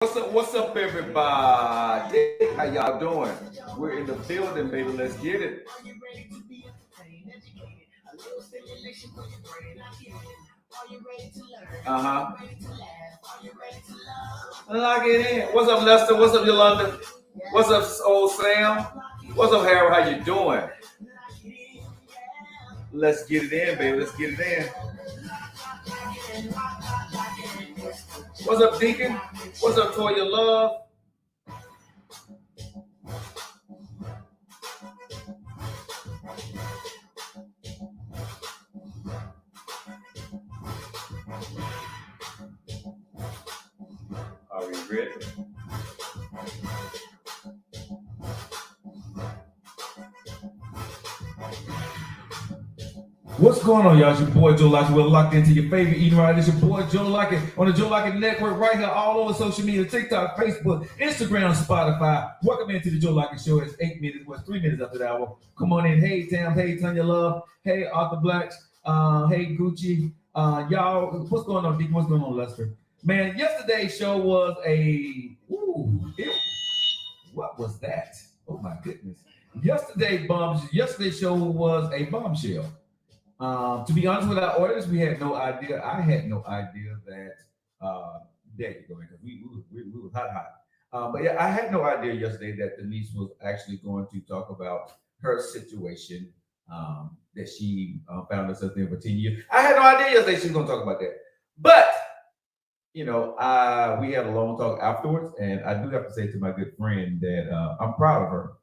What's up, everybody? How y'all doing? We're in the building, baby. Let's get it. Uh-huh. Lock it in. What's up, Lester? What's up, Yolanda? What's up, old Sam? What's up, Harold? How you doing? Let's get it in, baby. Let's get it in. What's up, Deacon? What's up, Toya Love? Are we ready? What's going on, y'all? It's your boy Joe Lockett. We're locked into your favorite eating right. It's your boy Joe Lockett on the Joe Lockett Network right here all over social media, TikTok, Facebook, Instagram, Spotify. Welcome into the Joe Lockett Show. It's 8 minutes, 3 minutes after the hour. Come on in. Hey, Tam. Hey, Tanya Love. Hey, Arthur Blacks. Hey, Gucci. Y'all, what's going on, Deacon? What's going on, Lester? Man, yesterday's show was what was that? Oh, my goodness. Yesterday's show was a bombshell. To be honest with our audience, we had no idea. I had no idea that there you go, because we were hot. But yeah, I had no idea yesterday that Denise was actually going to talk about her situation that she found herself in for 10 years. I had no idea yesterday she was going to talk about that. But we had a long talk afterwards, and I do have to say to my good friend that I'm proud of her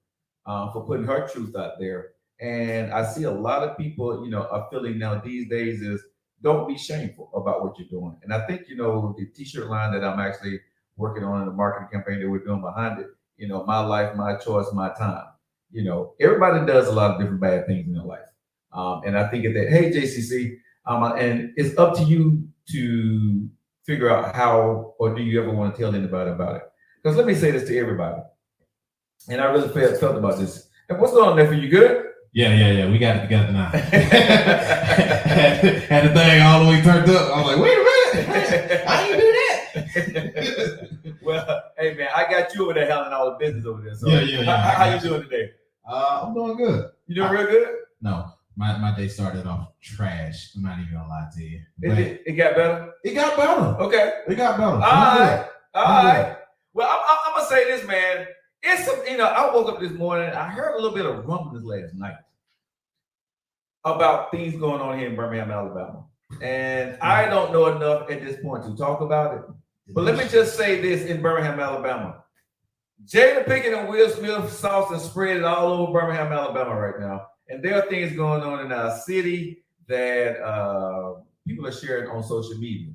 for putting her truth out there. And I see a lot of people, are feeling now these days is don't be shameful about what you're doing. And I think, the t-shirt line that I'm actually working on in the marketing campaign that we're doing behind it, my life, my choice, my time. Everybody does a lot of different bad things in their life. And I think that, hey, JCC, and it's up to you to figure out how, or do you ever want to tell anybody about it? Because let me say this to everybody. And I really felt about this. And what's going on there for you? Good? Yeah. We got it together now. had the thing all the way turned up. I was like, wait a minute. How you do that? Well, hey, man, I got you over there handling all the business over there. So yeah. How you doing today? I'm doing good. You doing real good? No. My day started off trash. I'm not even gonna lie to you. It got better? It got better. Okay. It got better. All right. Well, I'm gonna say this, man. It's some, I woke up this morning. I heard a little bit of rumblings last night about things going on here in Birmingham, Alabama. And I don't know enough at this point to talk about it. But let me just say this in Birmingham, Alabama. Jada Pinkett and Will Smith sauce and spread it all over Birmingham, Alabama right now. And there are things going on in our city that people are sharing on social media.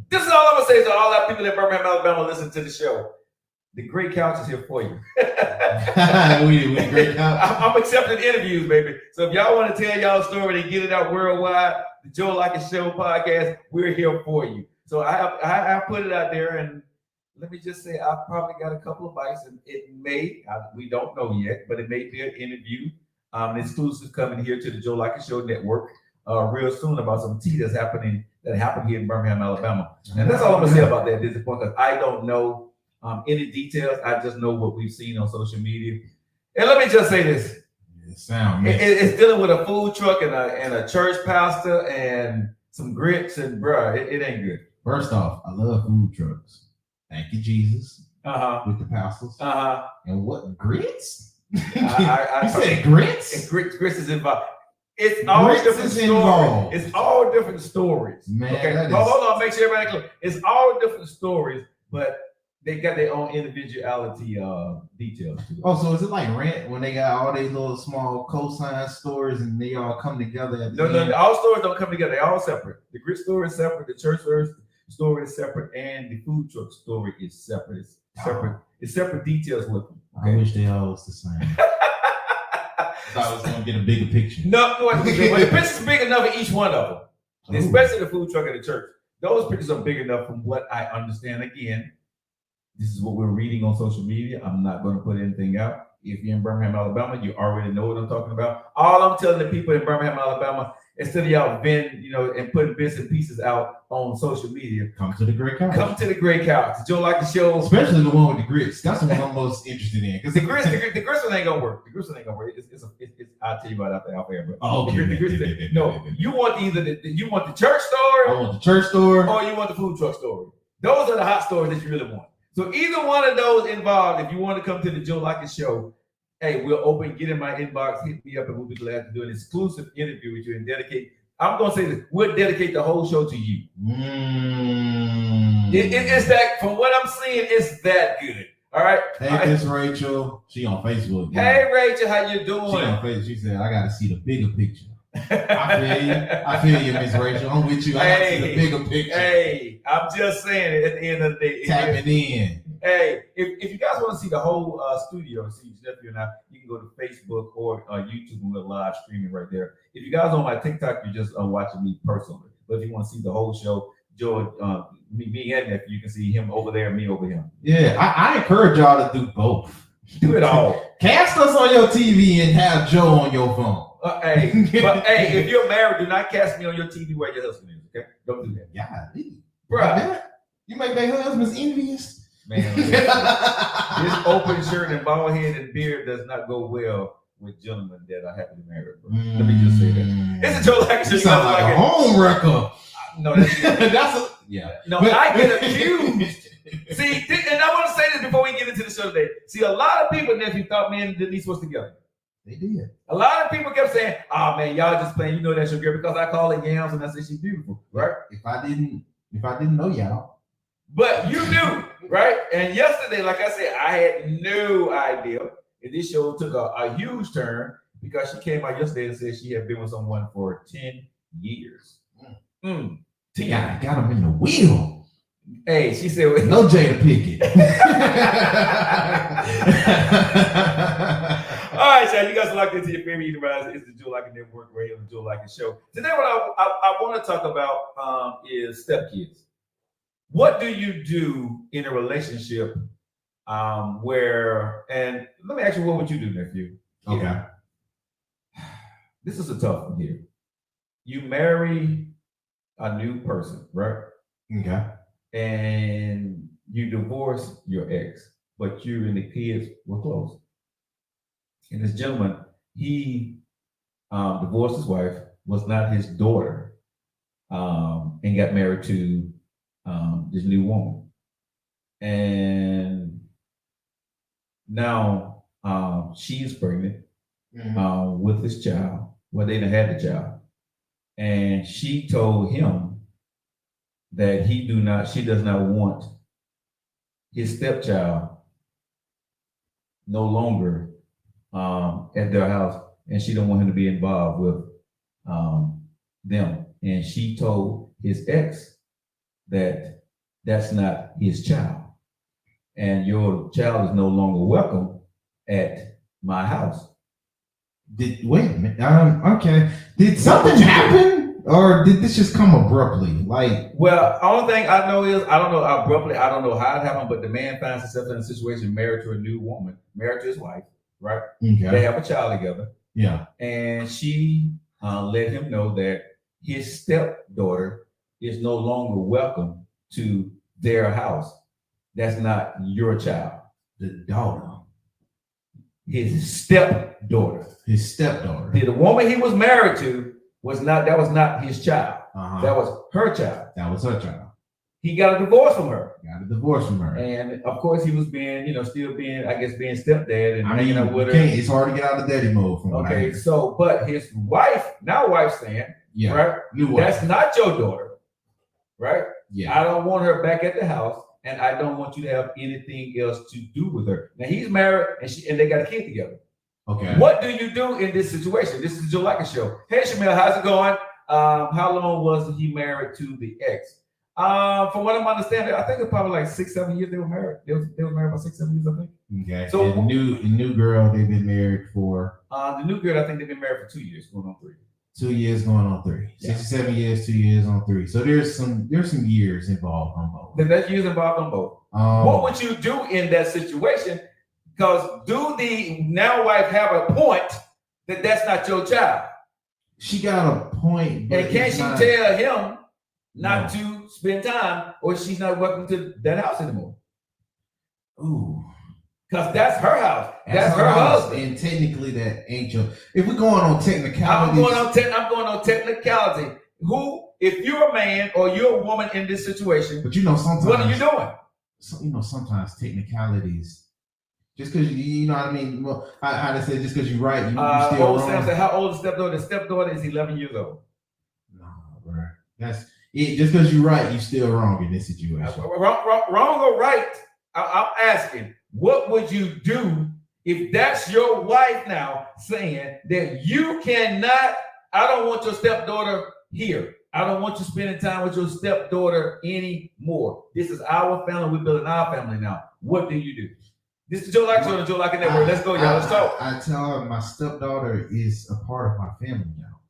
This is all I'm going to say to all our people in Birmingham, Alabama listen to the show. The great couch is here for you. we great couch. I'm accepting interviews, baby. So if y'all want to tell y'all story and get it out worldwide, the Joe Lockett Show podcast, we're here for you. So I put it out there, and let me just say, I've probably got a couple of bites, and we don't know yet, but it may be an interview, an exclusive coming here to the Joe Lockett Show network real soon about some tea that happened here in Birmingham, Alabama. And that's all I'm gonna say about that at this point, because I don't know any details. I just know what we've seen on social media. And let me just say this. It's dealing with a food truck and a church pastor and some grits, and it ain't good. First off, I love food trucks. Thank you, Jesus. With the pastors. And what, grits? I said grits? Grits is involved. It's all different stories. It's all different stories. Man, okay, hold on, make sure everybody clear. It's all different stories, but they got their own individuality details to it. Oh, so is it like Rent when they got all these little small cosign stores and they all come together? No, all stores don't come together. They're all separate. The grit store is separate. The church story is separate, and the food truck story is separate. It's separate. It's separate details with them. Okay? I wish they all was the same. I thought I was gonna get a bigger picture. No, but the picture's big enough for each one of them, especially the food truck and the church. Those pictures are big enough from what I understand. Again, this is what we're reading on social media. I'm not going to put anything out. If you're in Birmingham, Alabama, you already know what I'm talking about. All I'm telling the people in Birmingham, Alabama, instead of y'all venting, and putting bits and pieces out on social media, come to the Great Couch. Come to the Great Couch. The Joe Lockett Show, especially the one with the grits. That's the one I'm most interested in. Because the grits one ain't gonna work. The grits one ain't gonna work. It's I'll tell you about after off air. But no, you want you want the church story. I want the church story, or you want the food truck story. Those are the hot stories that you really want. So either one of those involved, if you want to come to the Joe Lockett Show, hey, we'll get in my inbox, hit me up, and we'll be glad to do an exclusive interview with you and dedicate. I'm gonna say this: we'll dedicate the whole show to you. It's that, from what I'm seeing, it's that good. All right. Hey, Miss Rachel. She on Facebook. Hey, Rachel, how you doing? She on Facebook. She said, "I got to see the bigger picture." I feel you, Miss Rachel. I'm with you. I got to see the bigger picture. Hey, I'm just saying. At the end of the day, tapping in. Hey, if you guys want to see the whole studio, see Jeffrey and I, you can go to Facebook or YouTube, and we're live streaming right there. If you guys on my TikTok, you're just watching me personally. But if you want to see the whole show, Joe, me and Nephew, you can see him over there and me over here. Yeah, I encourage y'all to do both. Do it all. Cast us on your TV and have Joe on your phone. Hey, if you're married, do not cast me on your TV where your husband is. Okay, don't do that. Yeah, bro, you make their husbands envious. Man, this open shirt and bald head and beard does not go well with gentlemen that are happily married. Bro. Let me just say that. It's a Joe Lockett Show. Sounds like a home wrecker. No, I get accused. See, and I want to say this before we get into the show today. See, a lot of people, Nephew, thought me and Denise was together. They did. A lot of people kept saying, "Oh man, y'all just playing. You know that's your girl," because I call her Yams and I say she's beautiful, right? If I didn't know y'all, but you knew, right? And yesterday, like I said, I had no idea. And this show took a huge turn because she came out yesterday and said she had been with someone for 10 years. 10. Yeah, got him in the wheel. Hey, she said, no Jada Pickett. All right, y'all, you guys are locked into your favorite universe. It's the Joe Lockett Network, right here on the Joe Lockett Show. Today, what I want to talk about is stepkids. What do you do in a relationship where, and let me ask you, what would you do, nephew? Okay. Yeah. This is a tough one here. You marry a new person, right? Okay. And you divorce your ex, but you and the kids were close. And this gentleman, he divorced his wife, was not his daughter, and got married to this new woman. And now she's pregnant with this child. Well, they done had the child. And she told him that she does not want his stepchild no longer at their house, and she don't want him to be involved with them. And she told his ex that that's not his child, and your child is no longer welcome at my house. Wait a minute. Okay. Did something happen, or did this just come abruptly? Like, well, only thing I know is I don't know abruptly. I don't know how it happened, but the man finds himself in a situation, married to a new woman, married to his wife. Right? Okay. They have a child together. Yeah. And she let him know that his stepdaughter is no longer welcome to their house. That's not your child. The daughter. His stepdaughter. His stepdaughter. The woman he was married to was not his child. That was her child. That was her child. He got a divorce from her. And of course he was being, still being, I guess, being stepdad and hanging out with her. It's hard to get out of daddy mode from okay, so but his wife, saying, yeah, right? That's not your daughter, right? Yeah. I don't want her back at the house, and I don't want you to have anything else to do with her. Now he's married and they got a kid together. Okay. What do you do in this situation? This is the Joe Lockett Show. Hey Shamil, how's it going? How long was he married to the ex? From what I'm understanding, I think it's probably like 6-7 years they were married. They were married about 6-7 years, I think. Okay. So the new girl they've been married for. The new girl, I think they've been married for 2 years, going on 3. 2 years going on 3. Yeah. 67 years, 2 years on 3. So there's some years involved on both. Then that's years involved on both. What would you do in that situation? Because do the now wife have a point that that's not your child? She got a point. But and can't she tell him not to spend time, or she's not welcome to that house anymore? Ooh. Because that's her house. That's her husband. And technically that ain't your. If we're going on technicality. I'm going on technicality. Who, if you're a man or you're a woman in this situation, but sometimes what are you doing? So, sometimes technicalities. Just because you know what I mean. Well, I say just because you're right, you still wrong. Sam said, how old is stepdaughter? The stepdaughter is 11 years old. No, bro. That's it. Just because you're right, you still wrong in this situation. Wrong or right? I'm asking, what would you do if that's your wife now saying that you cannot? I don't want your stepdaughter here. I don't want you spending time with your stepdaughter anymore. This is our family. We're building our family now. What do you do? This is Joe Lockett Show, the Joe Lockett Network. Let's go, y'all. Let's talk. I tell her my stepdaughter is a part of my family now.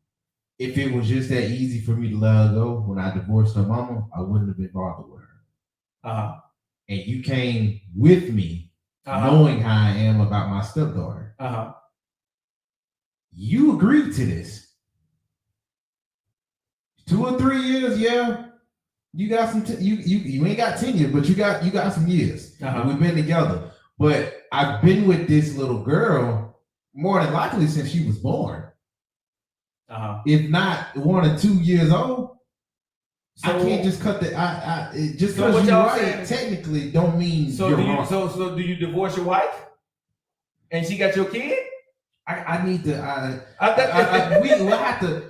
If it was just that easy for me to let her go when I divorced her mama, I wouldn't have been bothered with her. And you came with me knowing how I am about my stepdaughter. You agreed to this. 2 or 3 years, yeah. You got some. You ain't got 10 years, but you got some years. We've been together. But I've been with this little girl more than likely since she was born. If not 1 or 2 years old. So I can't just cut the. Just because you're right, technically, don't mean you're wrong. So do you divorce your wife? And she got your kid? I need to.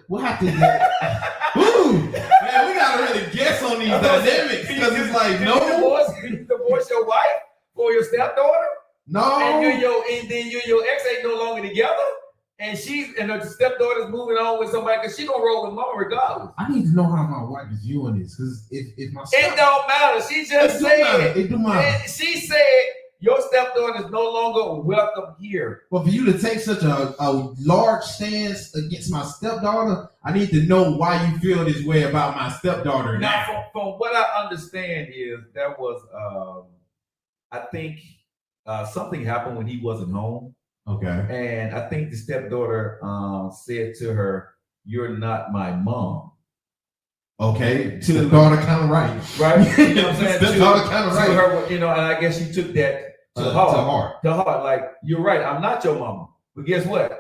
We'll have to. Ooh, man, we gotta really guess on these dynamics because it's like Can you divorce your wife for your stepdaughter? No. And then you and your ex ain't no longer together, and the stepdaughter's moving on with somebody because she gonna roll with mama regardless. I need to know how my wife is viewing this because if my it don't matter. She just said it do matter. She said your stepdaughter is no longer welcome here. But for you to take such a large stance against my stepdaughter, I need to know why you feel this way about my stepdaughter now. From what I understand is that was, I think something happened when he wasn't home. Okay. And I think the stepdaughter said to her, "You're not my mom." Okay, to the daughter kind of right. You know what I'm saying? The daughter kind of right. Her, and I guess she took that to heart. Like, you're right, I'm not your mama. But guess what?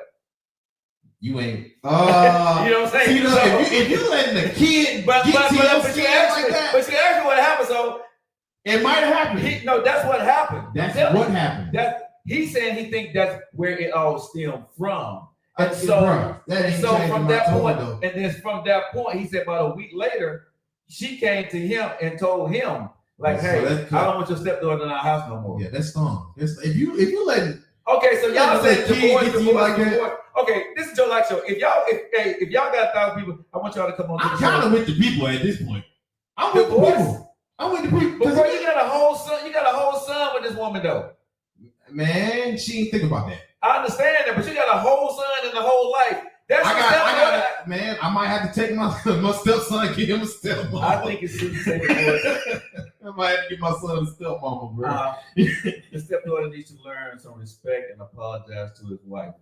You ain't. You know what I'm saying? If you letting the kid get to your skin like that. But she asked me what happened, so. It might have happened. That's what happened. That's what happened. He's saying he thinks that's where it all stemmed from. And so from that point, he said about a week later, she came to him and told him, like, "Hey, I don't want your stepdaughter in our house no more." Yeah, that's strong. If you let it. Okay, so y'all said divorce. That. Okay, this is Joe Lockett Show. If y'all got 1,000 people, I want y'all to come on. I'm kind of with the people at this point. I'm with the people. But bro, you got a whole son. You got a whole son with this woman though. Man, she ain't think about that. I understand that, but you got a whole son and the whole life. Man, I might have to take my stepson, get him a stepmom. I think it's too safe. I might have to get my son a stepmama, bro. The stepdaughter needs to learn some respect and apologize to his wife.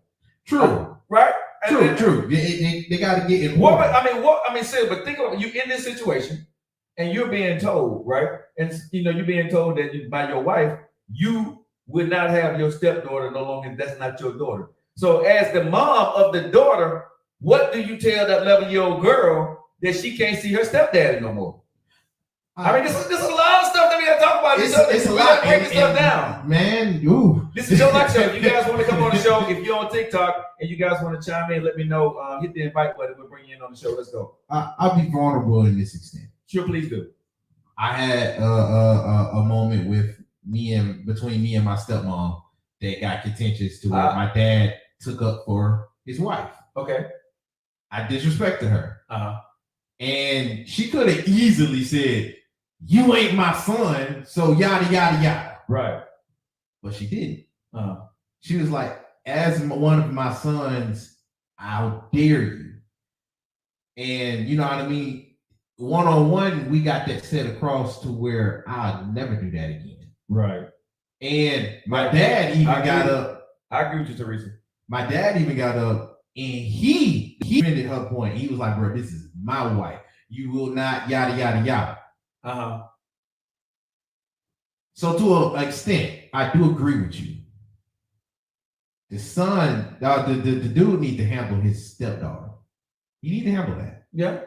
True. Right? True. They got to get it. But think about you in this situation, and you're being told, right? And you're being told that by your wife, you would not have your stepdaughter no longer. That's not your daughter. So as the mom of the daughter, what do you tell that 11-year-old girl that she can't see her stepdaddy no more? This is a lot of stuff that we got to talk about. It's a lot. Breaking stuff down. Man, ooh. This is Joe Lockett Show. If you guys want to come on the show, if you're on TikTok and you guys want to chime in, let me know. Hit the invite button. We'll bring you in on the show. Let's go. I'll be vulnerable in this extent. Sure, please do. I had a moment between me and my stepmom that got contentious to where my dad took up for his wife. Okay. I disrespected her. And she could have easily said, "You ain't my son," so yada, yada, yada. Right. But she didn't. She was like, "As one of my sons, I'll dare you." And you know what I mean? One-on-one, we got that set across to where I'll never do that again. Right. And my dad even got up. I agree with you, Teresa. My dad even got up and he defended her point. He was like, bro, this is my wife. You will not yada yada yada. So to an extent, I do agree with you. The son, the dude need to handle his stepdaughter. You need to handle that. Yeah.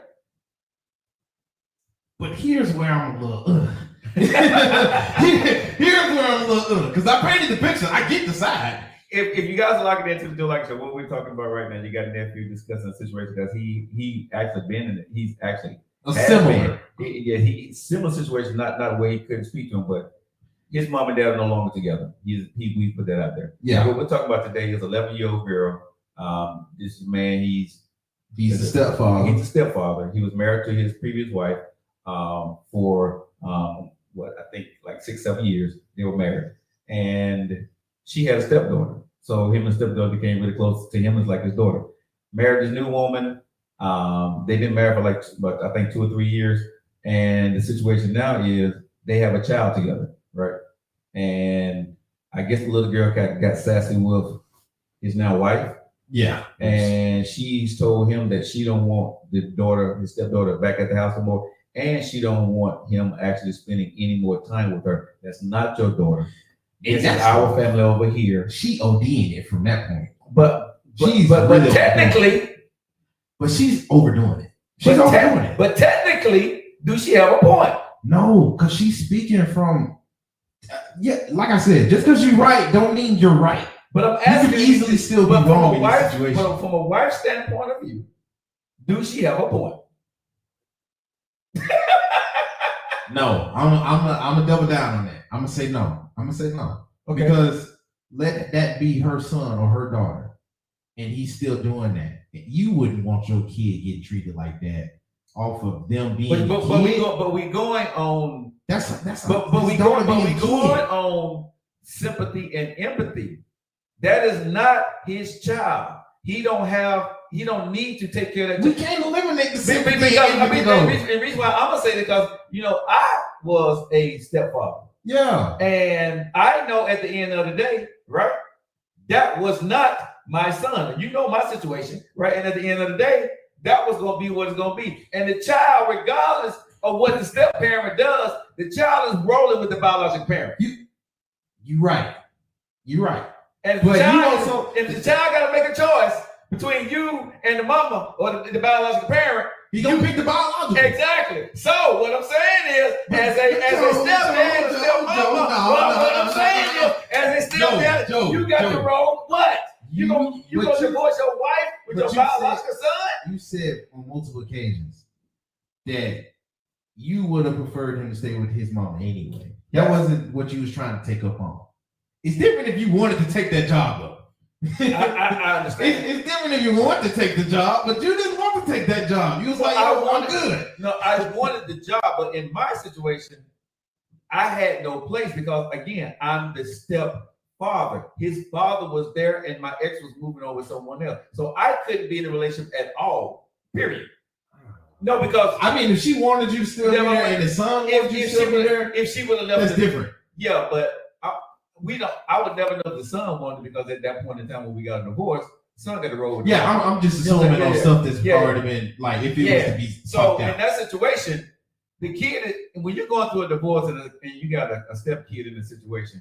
But here's where I'm a little here's where I'm a little because I painted the picture. I get the side. If you guys are locking into the Joe Lockett Show, what we're talking about right now, you got a nephew discussing a situation because he actually been in it. He's actually a similar. He similar situation, not a way he couldn't speak to him, but his mom and dad are no longer together. We put that out there. Yeah. What we're talking about today is 11-year-old girl. This man, he's a stepfather. He's a stepfather. He was married to his previous wife for I think like 6-7 years. They were married, and she had a stepdaughter. So him and stepdaughter became really close to him as like his daughter. Married this new woman. They've been married for about I think 2 or 3 years, and the situation now is they have a child together, right? And I guess the little girl got sassy with his now wife. Yeah. And she's told him that she don't want his stepdaughter back at the house anymore, and she don't want him actually spending any more time with her. That's not your daughter. It's our family over here. She OD'ing it from that point. But technically, but she's overdoing it. She's overdoing it. But technically, do she have a point? No, because she's speaking from like I said, just because you're right don't mean you're right. But I'm asking, you can easily still be wrong in this situation. But from a wife's standpoint of view, do she have a point? No, I'm gonna double down on that. I'm gonna say no. Okay. Because let that be her son or her daughter, and he's still doing that. You wouldn't want your kid getting treated like that off of them being. But we going on. But we going on sympathy and empathy. That is not his child. He don't need to take care of that. We can't eliminate the sympathy. The reason why I'm gonna say that because I was a stepfather. Yeah. And I know at the end of the day, right? That was not my son. You know my situation, right? And at the end of the day, that was gonna be what it's gonna be. And the child, regardless of what the step parent does, the child is rolling with the biological parent. You're right. And the child got to make a choice between you and the mama or the biological parent. He's gonna pick the biological. Exactly. So what I'm saying is, as a stepdad and stepmama, what I'm saying is, as a stepdad, you got to roll what? You gonna divorce your wife with your biological son? You said on multiple occasions that you would have preferred him to stay with his mama anyway. That wasn't what you was trying to take up on. It's different if you wanted to take that job up. I understand. It's different if you want to take the job, but you didn't want to take that job. You was like, I'm good. No, I wanted the job, but in my situation, I had no place because, again, I'm the stepfather. His father was there, and my ex was moving on with someone else. So I couldn't be in a relationship at all, period. No, because if she wanted you still there and the son wanted you still there, if she would have left, that's different. Yeah, but I would never know if the son wanted, because at that point in time when we got a divorce, the son got to roll with the I'm just assuming on stuff that's already been like if it was to be so in that situation, the kid, when you're going through a divorce and you got a step kid in the situation,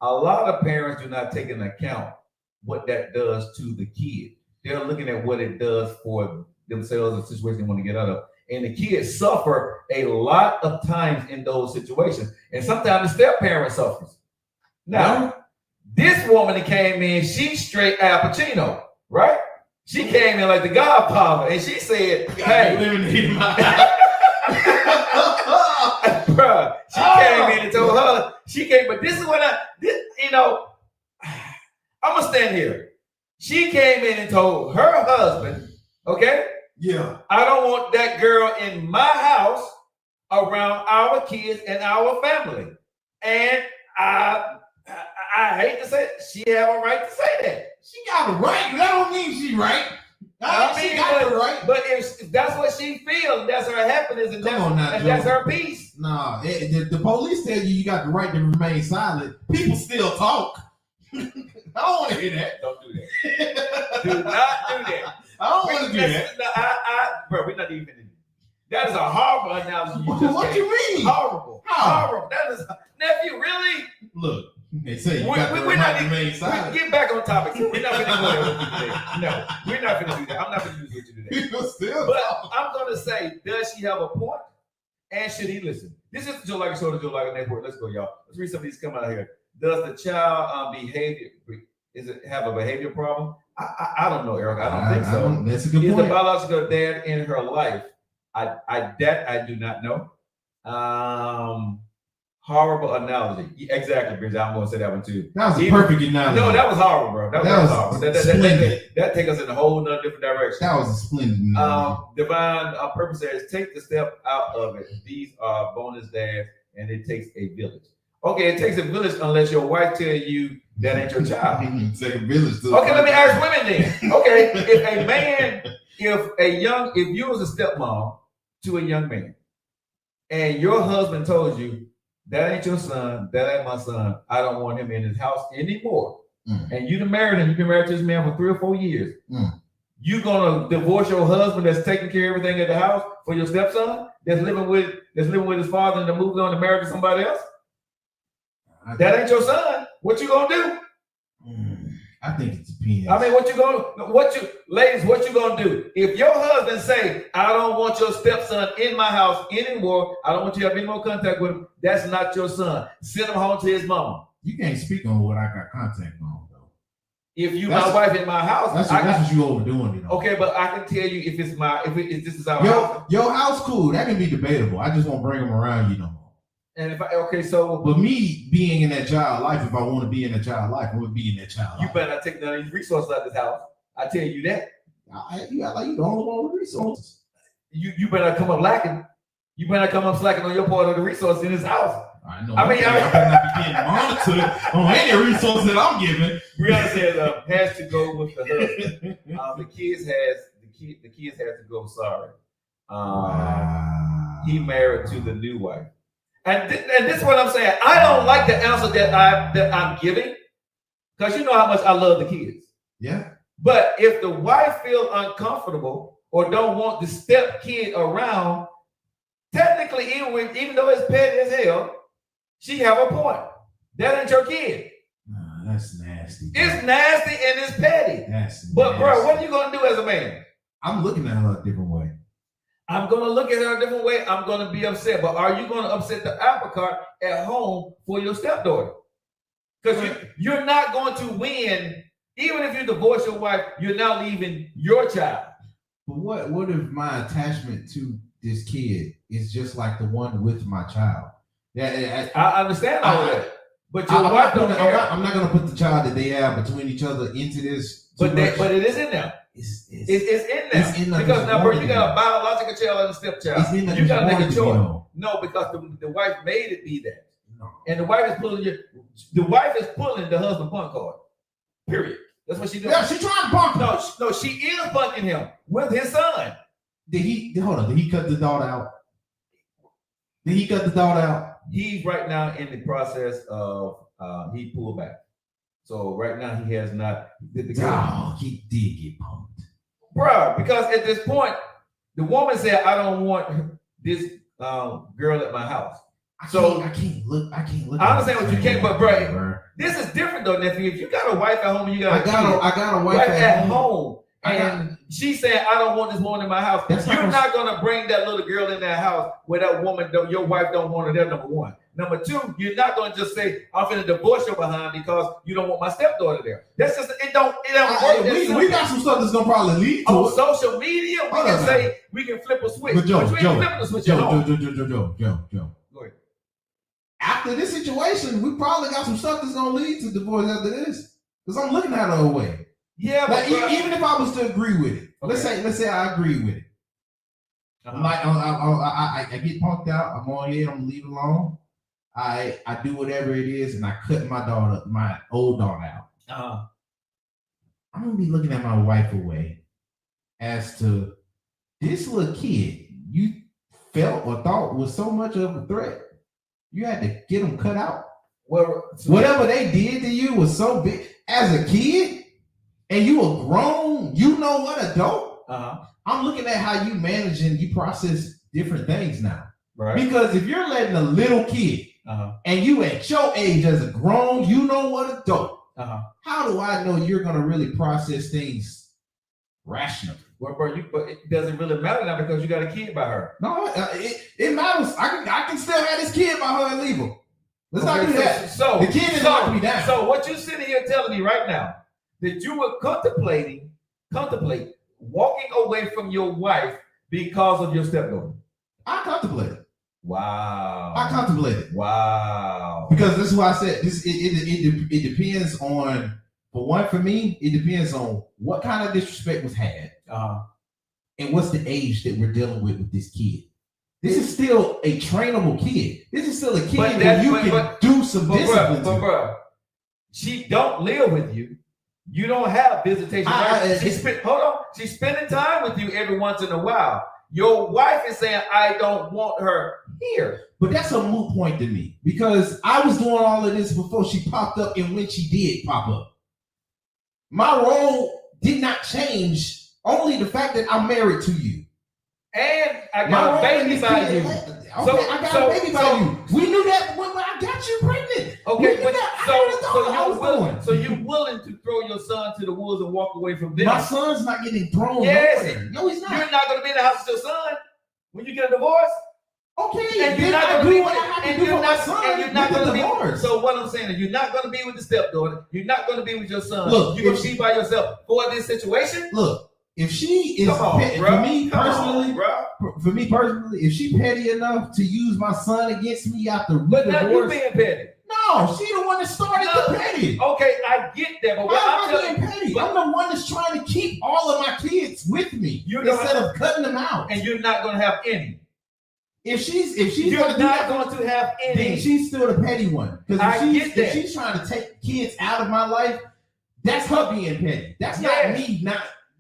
a lot of parents do not take into account what that does to the kid. They're looking at what it does for themselves, a situation they want to get out of. And the kids suffer a lot of times in those situations. And sometimes the step parent suffers. Now, this woman that came in, she's straight Al Pacino, right? She came in like the Godfather, and she said, "Hey, bruh." She came in and told her but this is what I'm gonna stand here. She came in and told her husband, okay, yeah, I don't want that girl in my house around our kids and our family, and I hate to say it, she have a right to say that. She got a right. That don't mean she right. She got it right. But if that's what she feels, that's her happiness, and that's her peace. Nah, the police tell you got the right to remain silent. People still talk. I don't want to hear that. Don't do that. Do not do that. I don't want to do that. Bro, we're not even. That is a horrible analogy. What you mean? Horrible. How? Horrible. That is nephew. Really? Look. They say you got the right to remain silent. Get back on topic. We're not going to go there with you today. No, we're not going to do that. I'm not going to do this with you today. But I'm going to say, does she have a point? And should he listen? This is the Joe Lockett Show, the Joe Lockett Network. Let's go, y'all. Let's read some of these come out here. Does the child have a behavior problem? I don't know, Eric. I don't think so. That's a good point. Is the biological dad in her life? I do not know. Horrible analogy. Exactly, Bridget. I'm going to say that one too. That was a perfect analogy. No, that was horrible, bro. That was horrible. That take us in a whole nother different direction. That was a splendid analogy. Divine purpose says, take the step out of it. These are bonus dads, and it takes a village. Okay, it takes a village unless your wife tell you that ain't your child. Take a village. Okay, let me ask women then. Okay, if you was a stepmom to a young man, and your husband told you, that ain't your son, that ain't my son, I don't want him in his house anymore. And you've been married him, you've been married to this man for 3 or 4 years. You gonna divorce your husband that's taking care of everything at the house for your stepson that's living with his father and then moved on to marry to somebody else? That ain't your son. What you gonna do? I think it depends. I mean, ladies, what you gonna do? If your husband say, I don't want your stepson in my house anymore, I don't want you to have any more contact with him, that's not your son. Send him home to his mama. You can't speak on what I got contact on, though. If my wife in my house, that's what you overdoing, you know. Okay, but I can tell you if this is our house. Your house cool, that can be debatable. I just won't bring them around you no more. And but me being in that child life, if I want to be in that child life, I would be in that child life. You better not take none of these resources out of this house. I tell you that. You got like you the only one with resources. You better not come up lacking. You better not come up slacking on your part of the resources in this house. I know. I better not be getting monitored on any resource that I'm giving. Brianna says has to go with the husband. The kids has to go. Sorry. He married to the new wife. And this is what I'm saying. I don't like the answer that I'm giving because you know how much I love the kids. Yeah. But if the wife feels uncomfortable or don't want the step kid around, technically, even though it's petty as hell, she have a point. That ain't your kid. That's nasty. Bro. It's nasty and it's petty. But bro, what are you gonna do as a man? I'm looking at her a different way. I'm going to look at her a different way. I'm going to be upset. But are you going to upset the apple cart at home for your stepdaughter? Because you're not going to win. Even if you divorce your wife, you're now leaving your child. But what if my attachment to this kid is just like the one with my child? Yeah, I understand all that. But your wife don't care. I'm not going to put the child that they have between each other into this. But it is in there. It's in there. Because now, bro, you got a biological child and a stepchild. You got to make a choice. No, because the wife made it be that. No. And the wife is pulling the husband punk card. Period. That's what she doing. Yeah, she trying to punk him. No, she is punking him with his son. Did he cut the daughter out? He's right now in the process of he pulled back. So right now he has not. He did get punked, bro. Because at this point, the woman said, "I don't want this girl at my house." I can't look. I understand what you can't, but bro, this is different though, nephew. If you got a wife at home and you got I got a wife at home, and she said, "I don't want this woman in my house." You're not gonna bring that little girl in that house where that woman, your wife, don't want her there. Number one. Number two, you're not gonna just say, "I'm gonna divorce your behind because you don't want my stepdaughter there." That's just it. Don't work. We got some stuff that's gonna probably lead to on social media. We can say we can flip a switch. But Joe. Go ahead. After this situation, we probably got some stuff that's gonna lead to divorce after this. Because I'm looking at her away. Yeah, but even if I was to agree with it, okay. let's say I agree with it. I get punked out. I'm on here. I'm gonna leave it alone. I do whatever it is, and I cut my old daughter out. I'm gonna be looking at my wife away, as to this little kid you felt or thought was so much of a threat, you had to get them cut out. Well, whatever they did to you was so big as a kid, and you were grown, you know what, adult. I'm looking at how you manage and you process different things now. Right. Because if you're letting a little kid and you at your age as a grown, you know what, adult, how do I know you're gonna really process things rationally? Well, bro, but it doesn't really matter now because you got a kid by her. No, it matters. I can still have this kid by her and leave him. Let's not do that. So the kid is not me down. So what you sitting here telling me right now that you were contemplate walking away from your wife because of your stepdaughter? I contemplated. Wow. I contemplated. Wow. Because this is why I said this. It depends on. For one, for me, it depends on what kind of disrespect was had, and what's the age that we're dealing with this kid. This is still a trainable kid. This is still a kid where you can do some discipline. But bro, she don't live with you. You don't have visitation. She's spending time with you every once in a while. Your wife is saying, I don't want her here. But that's a moot point to me because I was doing all of this before she popped up, and when she did pop up, my role did not change. Only the fact that I'm married to you. And I got a baby by you. I got a baby by you. We knew that when I got you pregnant. Okay, so you're willing to throw your son to the wolves and walk away from them? My son's not getting thrown. Yes. No, he's not. You're not going to be in the house with your son when you get a divorce. Okay, and you're not going to be with the divorce. So what I'm saying is, you're not going to be with the stepdaughter. You're not going to be with your son. Look, you're going to be by yourself for this situation. Look, if she is for me personally, if she petty enough to use my son against me after but now you being petty. No, she the one that started the petty. Okay, I get that, but I'm petty. I'm the one that's trying to keep all of my kids with me instead of cutting them out. And you're not going to have any. If she's you're not going to have any, then she's still the petty one. Because if she's trying to take kids out of my life, that's her being petty. That's not me.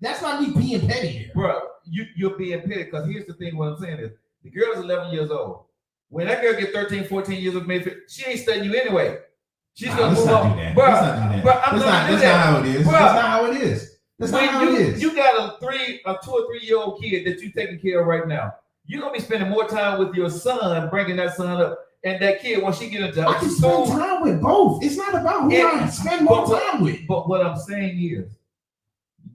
That's not me being petty here, bro. You're being petty because here's the thing. What I'm saying is, the girl's 11 years old. When that girl get 13, 14 years of age, she ain't studying you anyway. She's gonna move on, bro. That's not how it is. That's not how it is. That's not how it is. You got a 2 or 3 year old kid that you taking care of right now. You're gonna be spending more time with your son, bringing that son up, and that kid when she get into I can spend time with both. It's not about who I spend more time with. But what I'm saying is,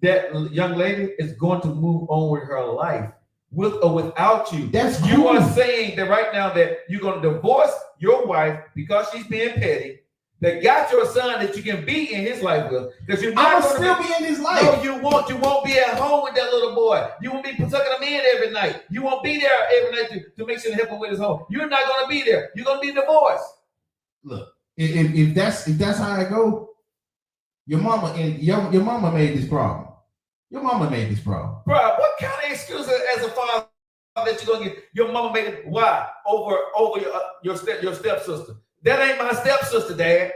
that young lady is going to move on with her life, with or without you. That's you are saying that right now that you're going to divorce your wife because she's being petty. That got your son that you can be in his life with, because you're not going to still be in his life. No, you won't. You won't be at home with that little boy. You won't be tucking him in every night. You won't be there every night to make sure to help him with his home. You're not going to be there. You're going to be divorced. Look, if that's how it go, your mama made this problem. Your mama made this problem. Bro, what kind of excuse as a father that you're gonna get? Your mama made it. Why? Over your stepsister. That ain't my stepsister, Dad.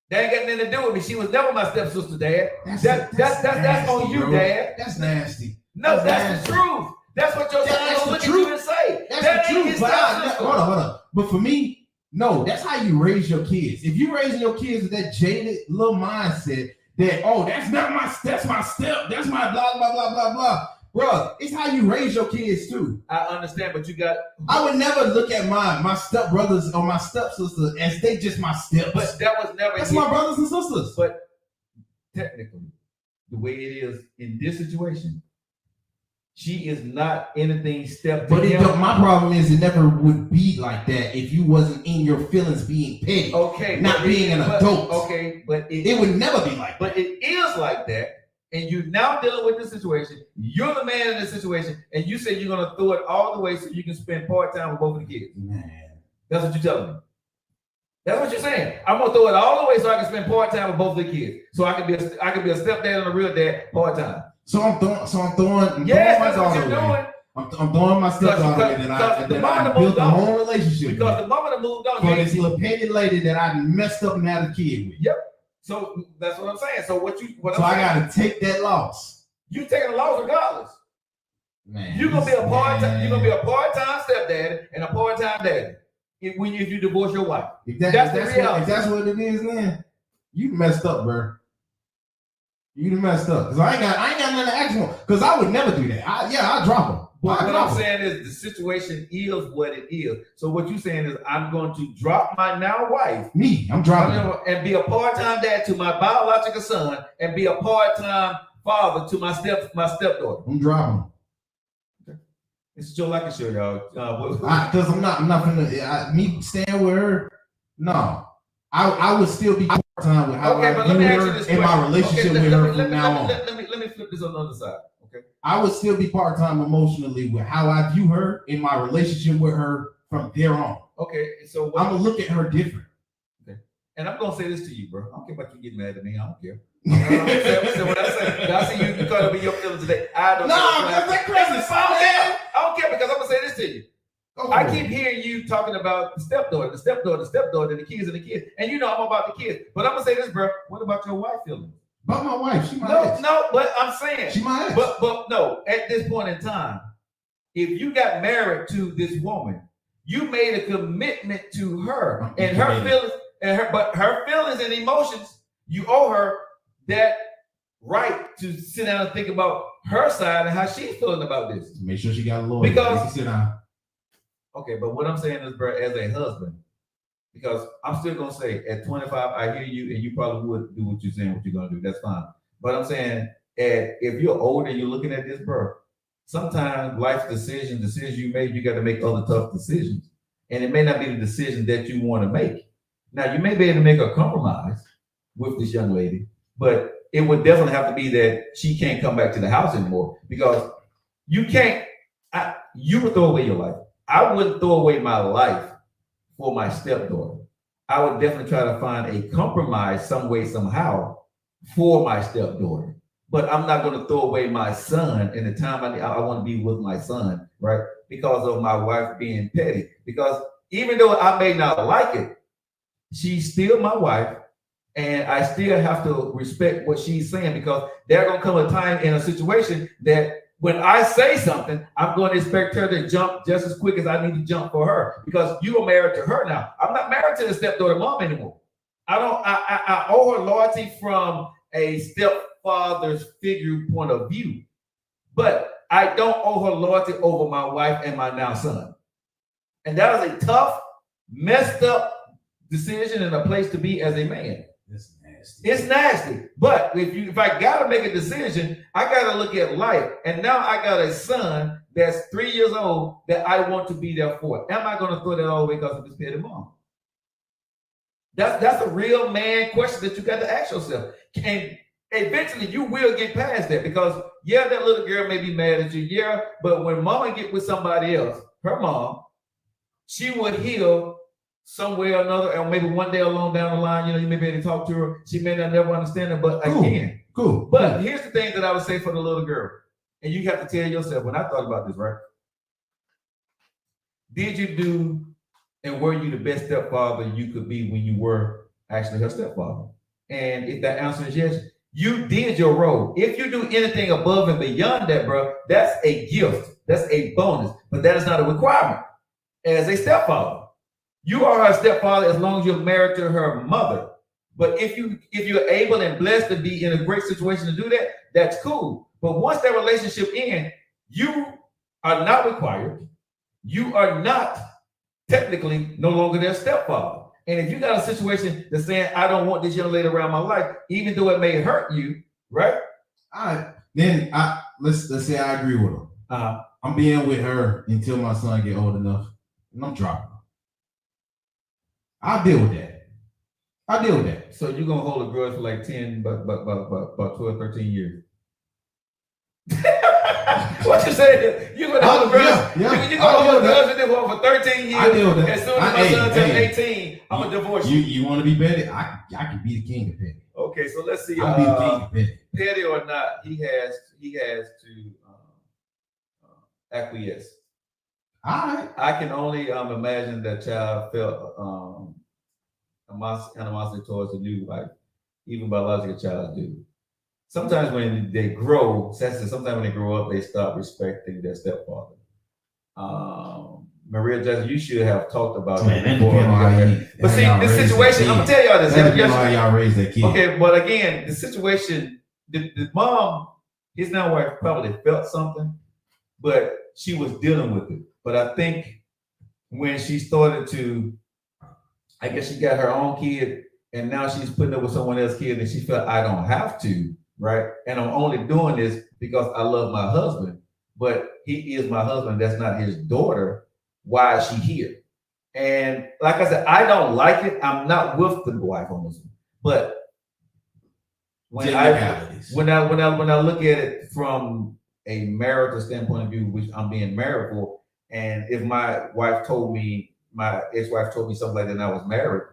That ain't got nothing to do with me. She was never my stepsister, Dad. That's on you, bro. Dad. That's nasty. No, that's the truth. That's what your son will look at you and say. That's the truth. Hold on. But for me, no, that's how you raise your kids. If you raising your kids with that jaded little mindset, that that's my step, that's my blah blah blah blah blah, bro. It's how you raise your kids too. I understand, but I would never look at my step brothers or my stepsisters as they just my steps. But that was never. That's my brothers and sisters. But technically, the way it is in this situation, she is not anything stepped. But my problem is it never would be like that if you wasn't in your feelings being petty. Okay, not being an adult. Okay, but it would never be like that. But it is like that, and you're now dealing with this situation. You're the man in this situation, and you say you're gonna throw it all the way so you can spend part time with both of the kids. Man, that's what you're telling me. That's what you're saying. I'm gonna throw it all the way so I can spend part time with both of the kids, so I can be a stepdad and a real dad part time. So I'm throwing my daughter away. I'm throwing my stepdaughter away that I built a whole relationship with. Because the mama that moved on for this little petty lady that I messed up and had a kid with. Yep. So that's what I'm saying. So I gotta take that loss. You taking a loss regardless. Man, you're gonna be a part-time stepdaddy and a part-time daddy if you divorce your wife. That's the reality. If that's what it is, then you messed up, bro. You messed up. Cause I ain't got nothing to ask for. Cause I would never do that. I drop him. But what I'm saying is the situation is what it is. So what you're saying is I'm going to drop my now wife. I'm dropping and be a part-time dad to my biological son and be a part-time father to my stepdaughter. I'm dropping. Okay. It's Joe Lockett Show, y'all. Because I'm not finna me staying with her. No, I would still be part-time with how I view her in my relationship with her from now on. Let me flip this on the other side. Okay. I would still be part-time emotionally with how I view her in my relationship with her from there on. Okay, so I'm gonna look at her different. Okay, and I'm gonna say this to you, bro. I don't care about you getting mad at me. I don't care. So when I see you caught up in your feelings today, I don't. That crazy. I don't care because I'm gonna say this to you. I keep hearing you talking about the stepdaughter, and the kids, and you know I'm about the kids. But I'm gonna say this, bro. What about your wife feelings? About my wife, she my ex. No, but I'm saying she my ex. But no, at this point in time, if you got married to this woman, you made a commitment to her and her feelings her feelings and emotions. You owe her that right to sit down and think about her side and how she's feeling about this. Make sure she got a lawyer. Because sit down. Okay, but what I'm saying is, bro, as a husband, because I'm still gonna say at 25, I hear you, and you probably would do what you're saying, what you're gonna do. That's fine. But I'm saying, if you're older and you're looking at this, bro, sometimes life's decisions you made, you got to make other tough decisions, and it may not be the decision that you want to make. Now, you may be able to make a compromise with this young lady, but it would definitely have to be that she can't come back to the house anymore because you can't. You would throw away your life. I wouldn't throw away my life for my stepdaughter. I would definitely try to find a compromise some way, somehow for my stepdaughter. But I'm not going to throw away my son in the time I want to be with my son, right? Because of my wife being petty. Because even though I may not like it, she's still my wife. And I still have to respect what she's saying because there's going to come a time in a situation that when I say something, I'm going to expect her to jump just as quick as I need to jump for her because you are married to her now. I'm not married to the stepdaughter mom anymore. I owe her loyalty from a stepfather's figure point of view, but I don't owe her loyalty over my wife and my now son. And that is a tough, messed up decision and a place to be as a man. It's nasty. But if I gotta make a decision, I gotta look at life. And now I got a son that's 3 years old that I want to be there for. Am I gonna throw that all away because of his petty mom? That's a real man question that you got to ask yourself. And eventually you will get past that because that little girl may be mad at you. But when mama get with somebody else, her mom, she would heal some way or another, or maybe one day along down the line, you may be able to talk to her. She may not never understand it, but again. Cool. But here's the thing that I would say for the little girl. And you have to tell yourself, when I thought about this, right? Did you do and were you the best stepfather you could be when you were actually her stepfather? And if that answer is yes, you did your role. If you do anything above and beyond that, bro, that's a gift. That's a bonus. But that is not a requirement as a stepfather. You are her stepfather as long as you're married to her mother. But if you're able and blessed to be in a great situation to do that, that's cool. But once that relationship ends, you are not required. You are not technically no longer their stepfather. And if you got a situation that's saying, I don't want this young lady around my life, even though it may hurt you, right? All right. Then let's say I agree with her. I'm being with her until my son get old enough, and I'm dropping her. I'll deal with that. So you're gonna hold a grudge for like 10, but 12, 13 years. What you saying? You're gonna hold a grudge. You're gonna hold a grudge with them for 13 years. I deal with that. As soon as my son turns 18, I'm gonna divorce you. You want to be petty? I can be the king of petty. Okay, so let's see. I'll be the king of petty. Petty or not, he has to acquiesce. All right. I can only imagine that child felt animosity towards the new wife, even biological child do. sometimes when they grow, sometimes when they grow up, they stop respecting their stepfather. Maria Jackson, you should have talked about that before. But see, this situation, I'm gonna tell y'all this. How y'all raise that kid. Okay, but again, the situation, the mom, his now wife, probably felt something, but she was dealing with it. But I think when she started to, I guess she got her own kid, and now she's putting up with someone else's kid, and she felt I don't have to, right? And I'm only doing this because I love my husband, but he is my husband. That's not his daughter. Why is she here? And like I said, I don't like it. I'm not with the wife on this one, but when I look at it from a marital standpoint of view, which I'm being married for, and if my ex-wife told me something like that and I was married,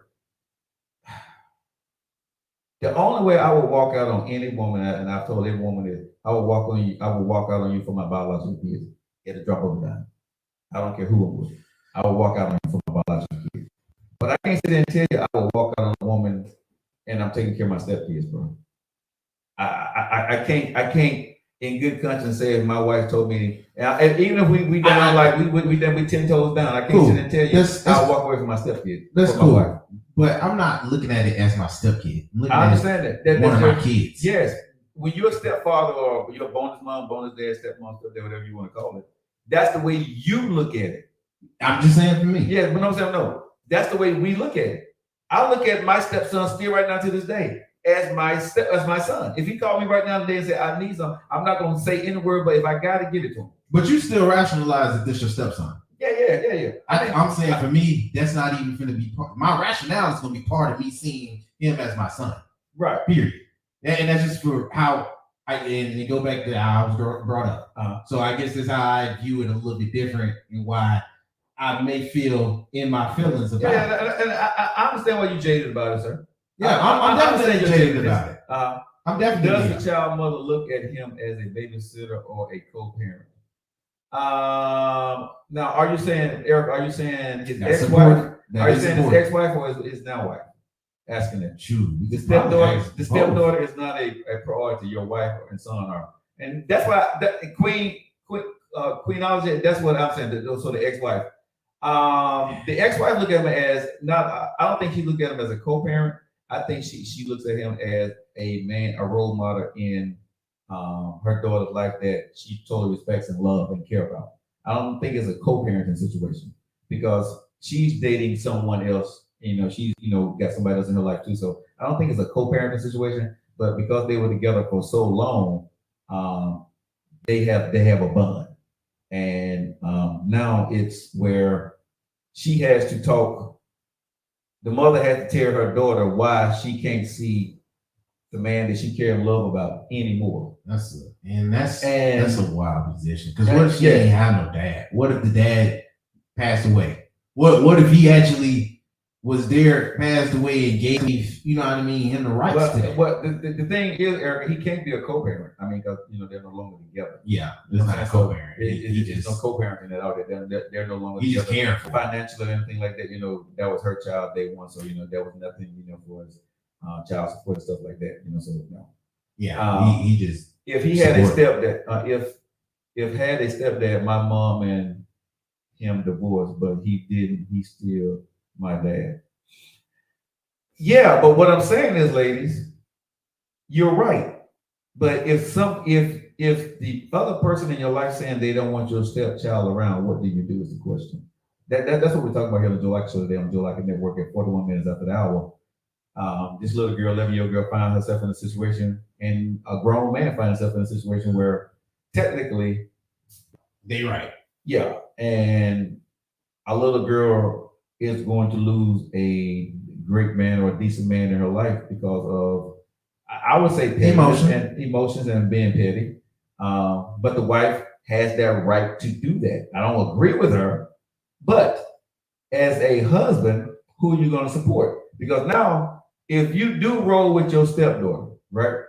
the only way I would walk out on any woman, and I've told every woman is, I would walk out on you for my biological kids at a drop of a dime. I don't care who I'm with. I would walk out on you for my biological kids. But I can't sit there and tell you I would walk out on a woman and I'm taking care of my stepkids, bro. I can't in good conscience say if my wife told me, and even if we down like we 10 toes down, I can't sit and tell you I'll walk away from my stepkid. That's cool. But I'm not looking at it as my stepkid. I understand that. One of my kids. Yes. When you're a stepfather or you're a bonus mom, bonus dad, stepmom, stepdad, whatever you want to call it, that's the way you look at it. I'm just saying for me. Yeah, but no. That's the way we look at it. I look at my stepson still right now to this day as my son. If he called me right now today and said I need something, I'm not going to say any word, but if I got to give it to him. But you still rationalize that this your stepson. Yeah. I'm saying for me, that's not even going to be part. My rationale is going to be part of me seeing him as my son. Right. Period. And that's just for how and go back to how I was brought up. So I guess that's how I view it a little bit different and why I may feel in my feelings about it. Yeah, and I understand why you jaded about it, sir. Yeah, I'm definitely jaded about it. I'm definitely. Does the child mother look at him as a babysitter or a co-parent? Now, are you saying, Eric? Are you saying his ex-wife? Are you saying his ex-wife or his now wife? Asking that. True. The stepdaughter is not a priority. Your wife and son are, and that's why Queenology. That's what I'm saying. So the ex-wife. The ex-wife look at him as not. I don't think he look at him as a co-parent. I think she looks at him as a man, a role model in her daughter's life that she totally respects and loves and care about. I don't think it's a co-parenting situation because she's dating someone else. She's got somebody else in her life too. So I don't think it's a co-parenting situation. But because they were together for so long, they have a bond. And now it's where she has to talk. The mother has to tell her daughter why she can't see the man that she cares and love about anymore. That's a wild position. Because what if she ain't have no dad? What if the dad passed away? What if he actually was there, passed away, and gave him the rights to that? But the thing is, Eric, he can't be a co-parent. I mean, because they're no longer together. Yeah, it's not a co-parent. There's no co-parenting that out there. They're no longer together. Just caring for financially or anything like that. That was her child day one, so there was nothing for his child support and stuff like that. So no. Yeah, he just if he had a stepdad, if had a stepdad, my mom and him divorced, but he didn't. He's still my dad. Yeah, but what I'm saying is, ladies, you're right. But if the other person in your life saying they don't want your stepchild around, what do you do is the question. That's what we're talking about here on the Joe Lockett Show today on Joe Lockett Network at 41 minutes after the hour. This little girl, 11-year-old girl, found herself in a situation, and a grown man found himself in a situation where technically they right. Yeah, and a little girl is going to lose a great man or a decent man in her life because of, I would say, emotions and being petty. But the wife has that right to do that. I don't agree with her, but as a husband, who are you going to support? Because now, if you do roll with your stepdaughter, right,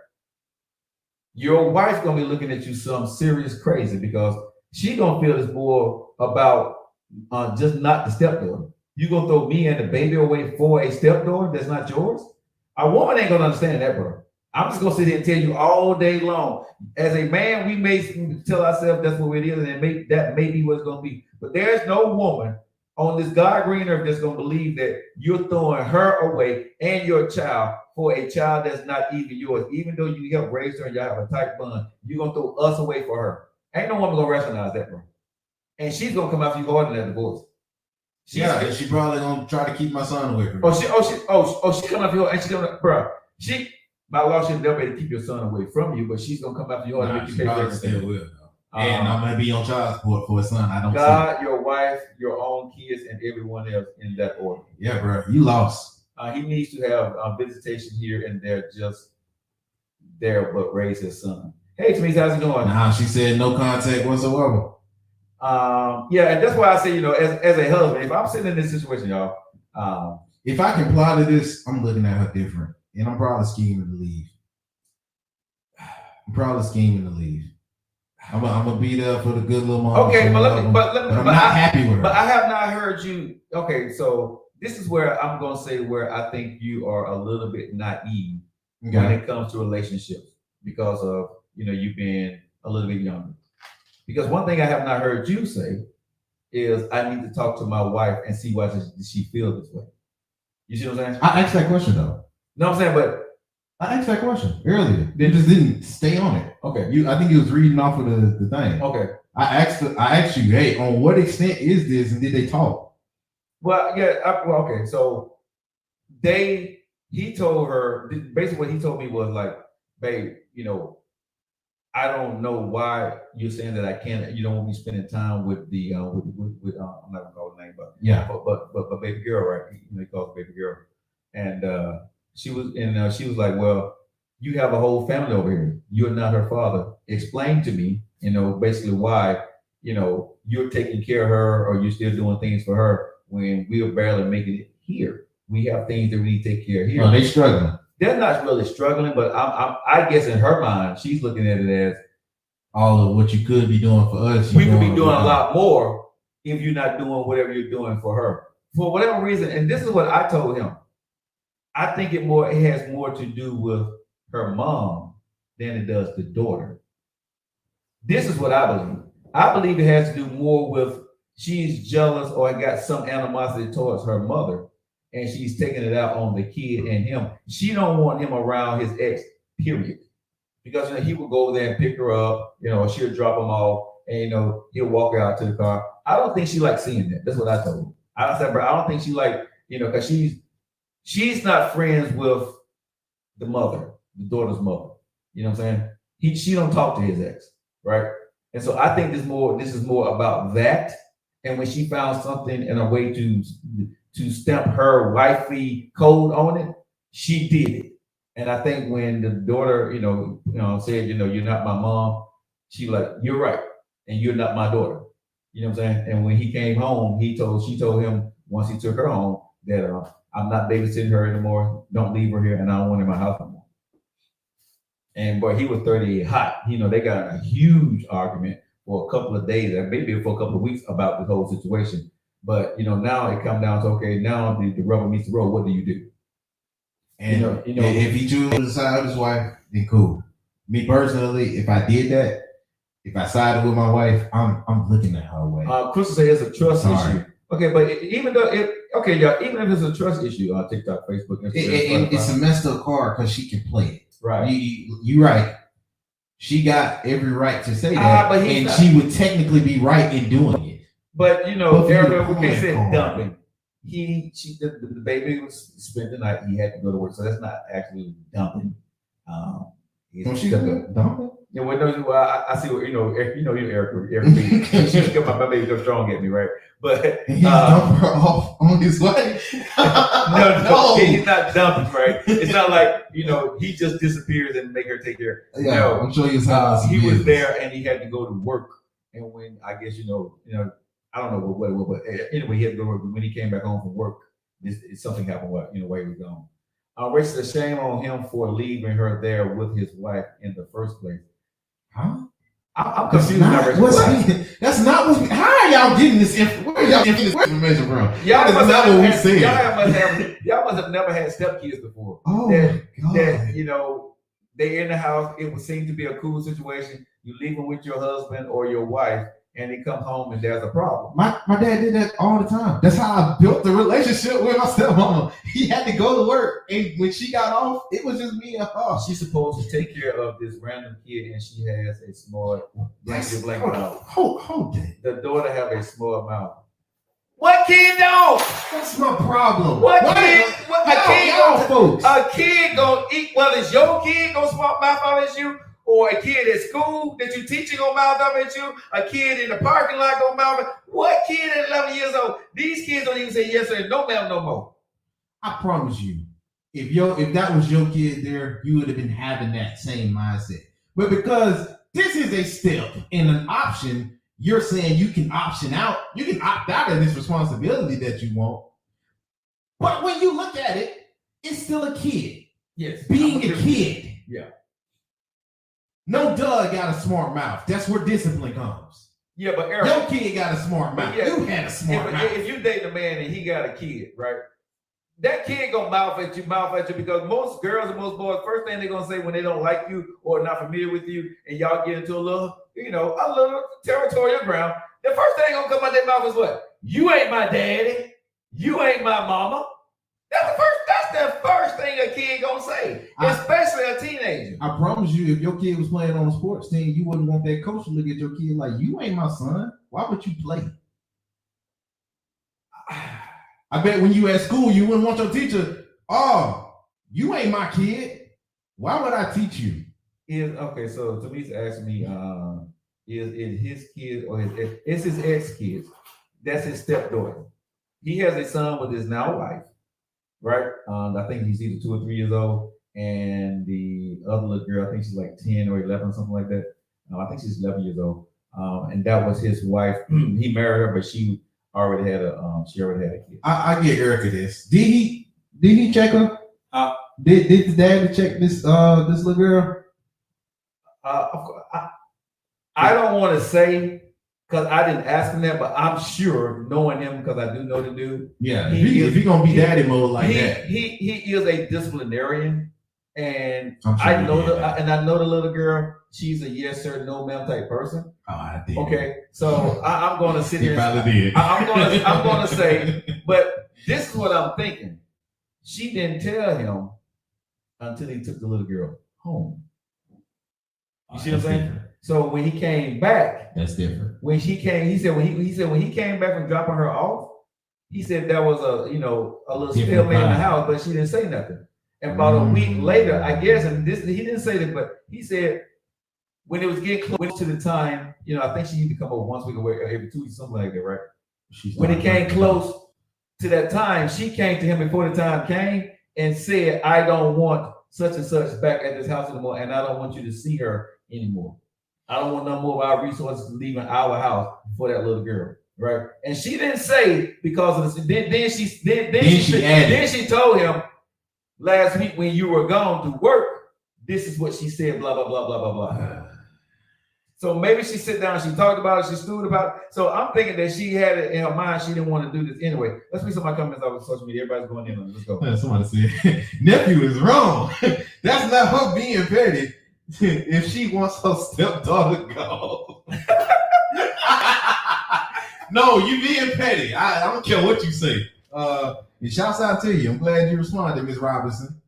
your wife's going to be looking at you some serious crazy because she going to feel this more about just not the stepdaughter. You gonna throw me and the baby away for a stepdaughter that's not yours? A woman ain't gonna understand that, bro. I'm just gonna sit here and tell you all day long. As a man, we may tell ourselves that's what it is, and that may be what it's gonna be. But there's no woman on this God green earth that's gonna believe that you're throwing her away and your child for a child that's not even yours. Even though you help raise her and y'all have a tight bond, you're gonna throw us away for her. Ain't no woman gonna recognize that, bro. And she's gonna come after you harder than that divorce. And she probably gonna try to keep my son away from me. She come after you, and she gonna, bro. She by law she'll never be able to keep your son away from you, but she's gonna come after you harder. She probably still will, though. And I'm gonna be on child support for a son. I don't. God, your wife, your own kids, and everyone else in that order. Yeah, bro, you lost. He needs to have visitation here and there, just there, but raise his son. Hey, Tamise, how's it going? Nah, she said no contact whatsoever. Yeah, and that's why I say, you know, as a husband, if I'm sitting in this situation, y'all, if I comply to this, I'm looking at her different, and I'm probably scheming to leave. I'm gonna be there for the good little mom. Okay, but I'm not happy with her. But I have not heard you. Okay, so this is where I'm gonna say where I think you are a little bit naive when it comes to relationships, because of, you know, you being a little bit younger. Because one thing I have not heard you say is I need to talk to my wife and see why she feels this way. You see what I'm saying? I asked that question though. No, I'm saying, but I asked that question earlier. They just didn't stay on it. Okay. I think you was reading off of the thing. Okay. I asked you, hey, on what extent is this, and did they talk? Well, yeah. Okay. So he told her, basically what he told me was like, babe, you know, I don't know why you're saying that I can't. You don't want me spending time with the with I'm not gonna call her name, but yeah, but baby girl, right? You know, he calls her baby girl, and she was like, well, you have a whole family over here. You're not her father. Explain to me, you know, basically why, you know, you're taking care of her or you're still doing things for her when we are barely making it here. We have things that we need to take care of here. Oh, they struggling. They're not really struggling, but I guess in her mind, she's looking at it as all of what you could be doing for us. We could be doing a lot more if you're not doing whatever you're doing for her. For whatever reason, and this is what I told him. I think it has more to do with her mom than it does the daughter. This is what I believe. I believe it has to do more with she's jealous or got some animosity towards her mother, and she's taking it out on the kid and him. She don't want him around his ex, period. Because, you know, he would go over there and pick her up, you know, or she'll drop him off, and, you know, he'll walk her out to the car. I don't think she likes seeing that. That's what I told him. I said, bro, I don't think she like, you know, because she's not friends with the mother, the daughter's mother. You know what I'm saying? She don't talk to his ex, right? And so I think this is more about that. And when she found something in a way to stamp her wifey code on it, she did it. And I think when the daughter, you know, said, you know, you're not my mom, she like, you're right, and you're not my daughter. You know what I'm saying? And when he came home, she told him once he took her home that I'm not babysitting her anymore. Don't leave her here, and I don't want her in my house anymore. And boy, he was 38 hot. You know, they got a huge argument for a couple of days, and maybe for a couple of weeks about the whole situation. But, you know, now it comes down to, okay, now the rubber meets the road. What do you do? And you know, if he chooses to side with his wife, then cool. Me personally, if I did that, if I sided with my wife, I'm looking at her way. Crystal says it's a trust issue. Okay, but even if it's a trust issue on TikTok, Facebook, Instagram, it's a messed up card because she can play it. Right. You right. She got every right to say that, and she would technically be right in doing it. But, you know, Erica, we can't say dumping. The baby was spent the night. He had to go to work, so that's not actually dumping. She dumping? Yeah, well, I see what Erica. She's got my baby go strong at me, right? But he's dumping her off on his way. no, he's not dumping, right? It's not like, you know, he just disappears and make her take care. Yeah, no, I'm sure he was there and he had to go to work, and when I guess you know. I don't know what, but anyway, he had to go to work. When he came back home from work, something happened. While he was gone. Rachel said, shame on him for leaving her there with his wife in the first place. Huh? I'm confused. That's not what. How are y'all getting this information? Where are y'all getting this information from? Y'all must have never had stepkids before. Oh my God. That, you know, They in the house. It would seem to be a cool situation. You leaving with your husband or your wife, and they come home and there's a problem. My dad did that all the time. That's how I built the relationship with my stepmama. He had to go to work, and when she got off, it was just me and her. She's supposed to take care of this random kid, and she has a smart blank mouth. Hold that. The daughter have a smart mouth. What kid don't? That's my problem. What kid? Folks. A kid gonna eat. Whether it's your kid gonna smart mouth out at you, or a kid at school that you teaching gonna mouth up at you, a kid in the parking lot gonna mouth up. What kid at 11 years old? These kids don't even say yes or no, ma'am, no more. I promise you, if that was your kid there, you would have been having that same mindset. But because this is a step and an option. You're saying you can option out, you can opt out of this responsibility that you want. But when you look at it, it's still a kid. Yes. Being a kid. Yeah. No Doug got a smart mouth. That's where discipline comes. Yeah, but Eric, your kid got a smart mouth. Yeah, you had a smart mouth. If you date a man and he got a kid, right? That kid gonna mouth at you because most girls and most boys, first thing they're gonna say when they don't like you or not familiar with you, and y'all get into a little territorial ground, the first thing gonna come out their mouth is what? You ain't my daddy. You ain't my mama. That's the first thing a kid gonna say, especially a teenager. I promise you, if your kid was playing on a sports team, you wouldn't want that coach to look at your kid like, you ain't my son. Why would you play? I bet when you at school, you wouldn't want your teacher, oh, you ain't my kid. Why would I teach you? So Tami's asking me, is his kid or it's his ex-kids? That's his stepdaughter. He has a son with his now wife, right? I think he's either 2 or 3 years old. And the other little girl, I think she's like 10 or 11 or something like that. I think she's 11 years old. And that was his wife. He married her, but she already had a kid. I get Erica this. Did he check her? Did the daddy check this little girl? Of course, I don't want to say because I didn't ask him that, but I'm sure knowing him because I do know the dude. Yeah, if he gonna be daddy mode like that, he is a disciplinarian, and sure I know the little girl. She's a yes sir, no ma'am type person. Oh, I did. Okay, so I'm going to sit here. Did. I'm going to say, but this is what I'm thinking. She didn't tell him until he took the little girl home. You see what I'm saying? Different. So when he came back, that's different. When he said when he came back from dropping her off, he said there was a little stalemate in the house, but she didn't say nothing. And about a week later, I guess, and this he didn't say that, but he said when it was getting close to the time, I think she used to come over once a week or every 2 weeks, something like that, right? When it came close to that time, she came to him before the time came and said, I don't want such and such back at this house anymore, and I don't want you to see her anymore. I don't want no more of our resources leaving our house for that little girl, right? And she didn't say because of this. Then she told him last week when you were gone to work, this is what she said, blah, blah, blah, blah, blah, blah. So maybe she sit down, she talked about it, she stewed about it. So I'm thinking that she had it in her mind, she didn't want to do this anyway. Let's read some of my comments on social media. Everybody's going in on it. Let's go. Somebody said, nephew is wrong. That's not her being petty. If she wants her stepdaughter gone. No, you being petty. I don't care what you say. And shouts out to you. I'm glad you responded, Ms. Robinson.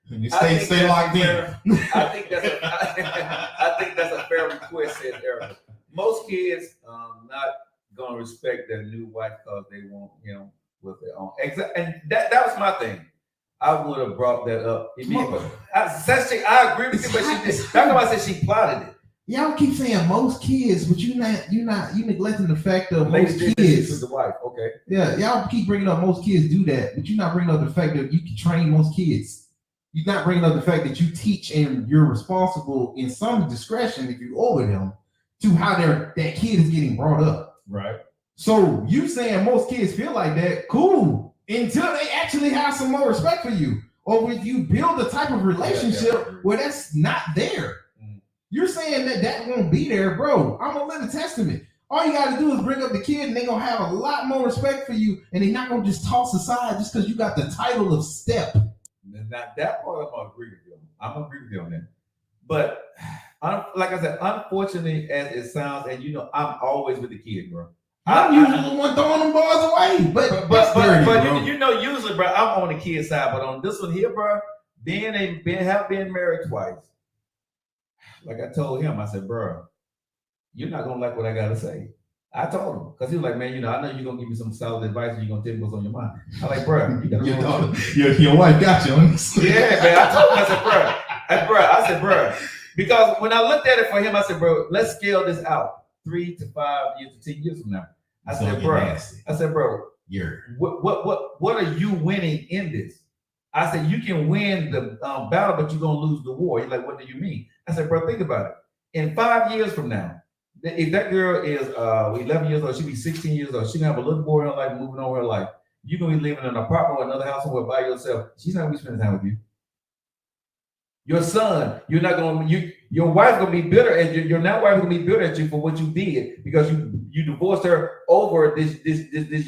And you stay locked in. I think that's a fair request, said Erica. Most kids not gonna respect their new wife because they want with their own. And that was my thing. I would have brought that up immediately. I agree with you, but she just that's why I said she plotted it. Y'all keep saying most kids, but you neglecting the fact of most kids. With the wife, okay. Yeah, y'all keep bringing up most kids do that, but you're not bringing up the fact that you can train most kids. You're not bringing up the fact that you teach and you're responsible in some discretion if you're over them to how that kid is getting brought up. Right. So you saying most kids feel like that, cool. Until they actually have some more respect for you. Or when you build a type of relationship where that's not there. Mm-hmm. You're saying that won't be there, bro. I'm a living testament. All you got to do is bring up the kid and they're going to have a lot more respect for you. And they're not going to just toss aside just because you got the title of step. Now, that part I'm going to agree with you. I'm gonna agree with you on that. But like I said, unfortunately as it sounds, and I'm always with the kid, bro. I'm usually the one throwing them bars away, but usually, bro, I'm on the kid side. But on this one here, bro, being married twice, like I told him, I said, bro, you're not gonna like what I gotta say. I told him because he was like, man, I know you're gonna give me some solid advice and you're gonna tell me what's on your mind. I'm like, bro, your wife got you on this. Yeah, man. I told him, I said, bro, because when I looked at it for him, I said, bro, let's scale this out 3 to 5 years to 10 years from now. I said, bro, what are you winning in this? I said, you can win the battle, but you're gonna lose the war. He's like, what do you mean? I said, bro, think about it. In 5 years from now, if that girl is 11 years old, she'll be 16 years old. She's gonna have a little boy in her life, moving on her life. You're gonna be living in an apartment or another house somewhere by yourself. She's not gonna be spending time with you. Your son, you're not gonna. Your wife's gonna be bitter at you. Your now wife gonna be bitter at you for what you did because you divorced her over this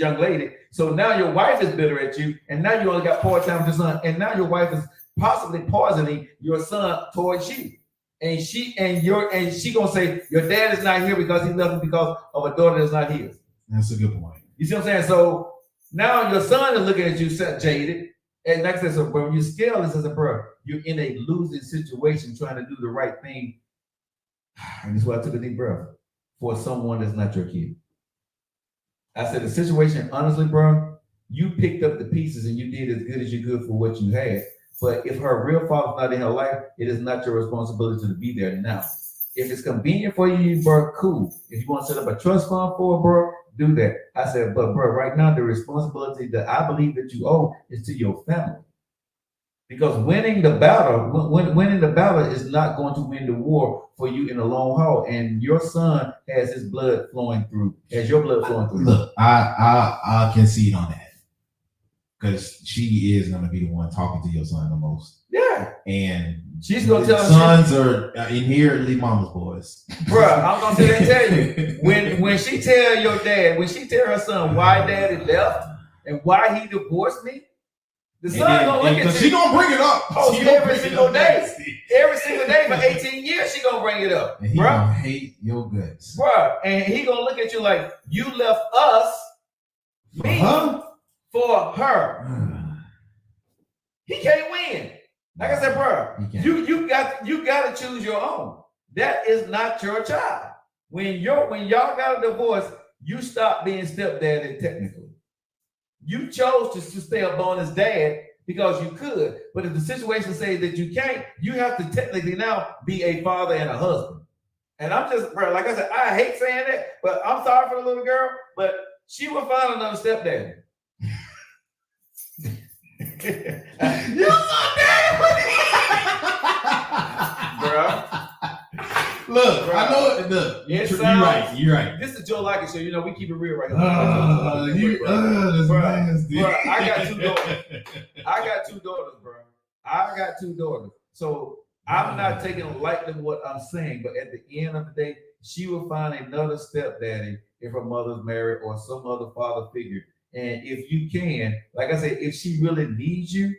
young lady. So now your wife is bitter at you, and now you only got part time with your son, and now your wife is possibly poisoning your son towards you. And she gonna say your dad is not here because he left him because of a daughter that's not his. That's a good point. You see what I'm saying? So now your son is looking at you jaded. And like I said, so when you scale this as a bro, you're in a losing situation trying to do the right thing. And this is why I took a deep breath for someone that's not your kid. I said the situation, honestly, bro, you picked up the pieces and you did as good as you could for what you had. But if her real father's not in her life, it is not your responsibility to be there now. If it's convenient for you, bro, cool. If you want to set up a trust fund for her, bro, do that. I said, but bro, right now the responsibility that I believe that you owe is to your family. Because winning the battle is not going to win the war for you in the long haul. And your son has his blood flowing through, has your blood flowing through. Look, I concede on that. Because she is gonna be the one talking to your son the most. Yeah. And she's gonna tell sons are inherently mama's boys. Bro, I'm gonna sit there and tell you. When she tell your dad, when she tell her son why daddy left and why he divorced me, the son gonna look at you. She gonna bring it up. Oh, every single day. Every single day for 18 years, she gonna bring it up. And he gonna hate your guts. Bro, and he gonna look at you like you left us, me, for her. He can't win. Like I said, bro, you got to choose your own. That is not your child. When y'all got a divorce, you stop being stepdaddy technically. You chose to stay up on his dad because you could, but if the situation says that you can't, you have to technically now be a father and a husband. And I'm just, bro, like I said, I hate saying that, but I'm sorry for the little girl, but she will find another stepdaddy. You so damn bro. Look, bro. I know it. Look, you're right. You're right. This is Joe Lockett Show. We keep it real right here. Bro, I got 2 daughters. I got two daughters. So I'm not taking lightly what I'm saying, but at the end of the day, she will find another stepdaddy if her mother's married or some other father figure. And if you can, like I said, if she really needs you,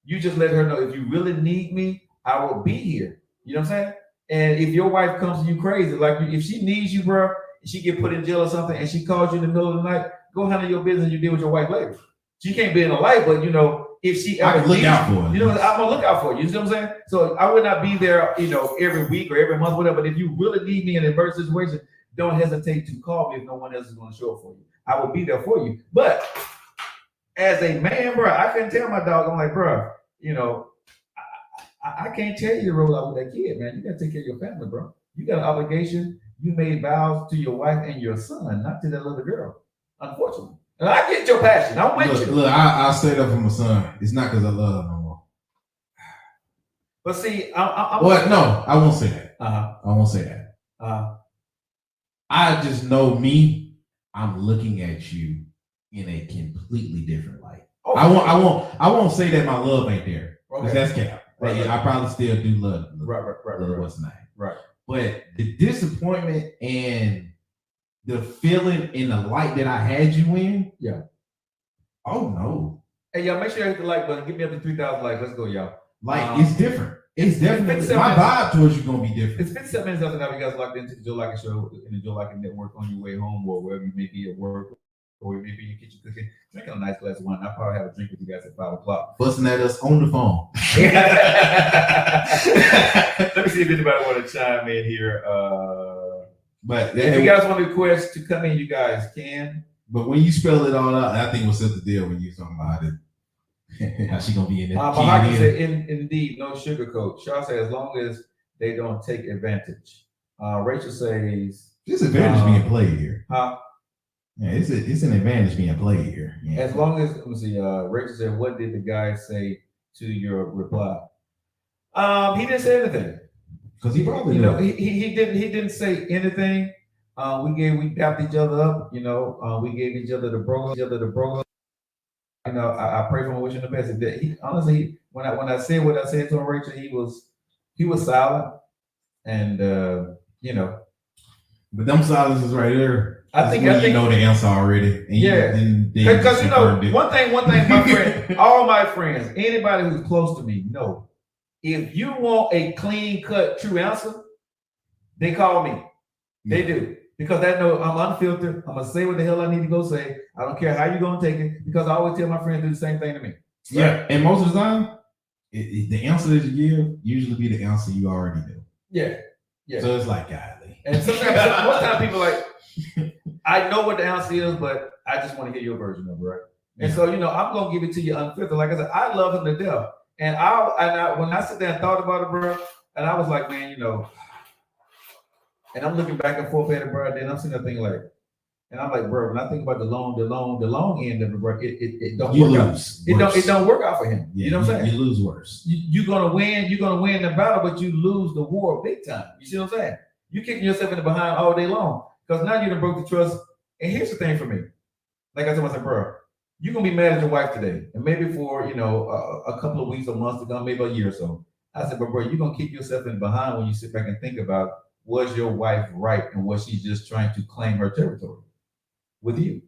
you just let her know, if you really need me, I will be here. You know what I'm saying? And if your wife comes to you crazy, like if she needs you, bro, and she get put in jail or something, and she calls you in the middle of the night, go handle your business and you deal with your wife later. She can't be in her life, but if she ever look out for her. I'm gonna look out for you. You see what I'm saying? So I would not be there, every week or every month, whatever. But if you really need me in an emergency situation, don't hesitate to call me if no one else is going to show up for you. I will be there for you. But as a man, bro, I couldn't tell my dog. I'm like, bro, I can't tell you to roll out with that kid, man. You got to take care of your family, bro. You got an obligation. You made vows to your wife and your son, not to that little girl, unfortunately. And I get your passion. I'm with you. Look, I'll say that for my son. It's not because I love him no more. But see, no, I won't say that. I won't say that. I just know me. I'm looking at you in a completely different light. Okay. I won't say that my love ain't there. Because that's cap. Right. I probably still do love. Right. What's name? Right. But the disappointment and the feeling in the light that I had you in. Yeah. Oh no. Hey, y'all, make sure you hit the like button. Give me up to 3,000 likes. Let's go, y'all. It's different. It's definitely my vibe towards you gonna be different. It's 57 minutes after now. You guys locked into the Joe Lockett Show and the Joe Lockett Network on your way home or wherever you may be at work or maybe in your kitchen cooking. Drinking a nice glass of wine. I'll probably have a drink with you guys at 5 o'clock. Busting at us on the phone. Let me see if anybody want to chime in here. But if you guys want a request to come in, you guys can. But when you spell it all out, I think what's the deal when you're talking about it. How she gonna be in it? Mahaki said, indeed, no sugarcoat. Shaw said, as long as they don't take advantage. Rachel says, this advantage being played here. Huh? Yeah, it's an advantage being played here. Yeah. As long as, let me see, Rachel said, what did the guy say to your reply? He didn't say anything. Because he probably he didn't say anything. We dapped each other up, we gave each other the bro. I pray for him, wish him the best. Honestly, when I said what I said to him, Rachel, he was silent, and But them silences right there. I think you know the answer already. And because one thing, my friend, all my friends, anybody who's close to me know, if you want a clean cut, true answer, they call me. They do. Because they know I'm unfiltered. I'm gonna say what the hell I need to go say. I don't care how you're gonna take it, because I always tell my friends to do the same thing to me. Right? Yeah, and most of the time, the answer that you give usually be the answer you already know. Yeah. So it's like, golly. And sometimes, most time people like, I know what the answer is, but I just want to hear your version of it, right? And so I'm gonna give it to you unfiltered. Like I said, I love him to death, and when I sit there and thought about it, bro, and I was like, man, and I'm looking back and forth at it, bro. Then I'm sitting there thinking like, and I'm like, bro, when I think about the long end of it, bro, it don't work out. It don't work out for him. Yeah, you know what I'm saying? You lose worse. You're gonna win the battle, but you lose the war big time. You see what I'm saying? You're kicking yourself in the behind all day long because now you done broke the trust. And here's the thing for me, like I told myself, bro, you're gonna be mad at your wife today, and maybe for a couple of weeks or months to come, maybe a year or so. I said, but bro, you're gonna kick yourself in the behind when you sit back and think about, was your wife right, and was she just trying to claim her territory with you?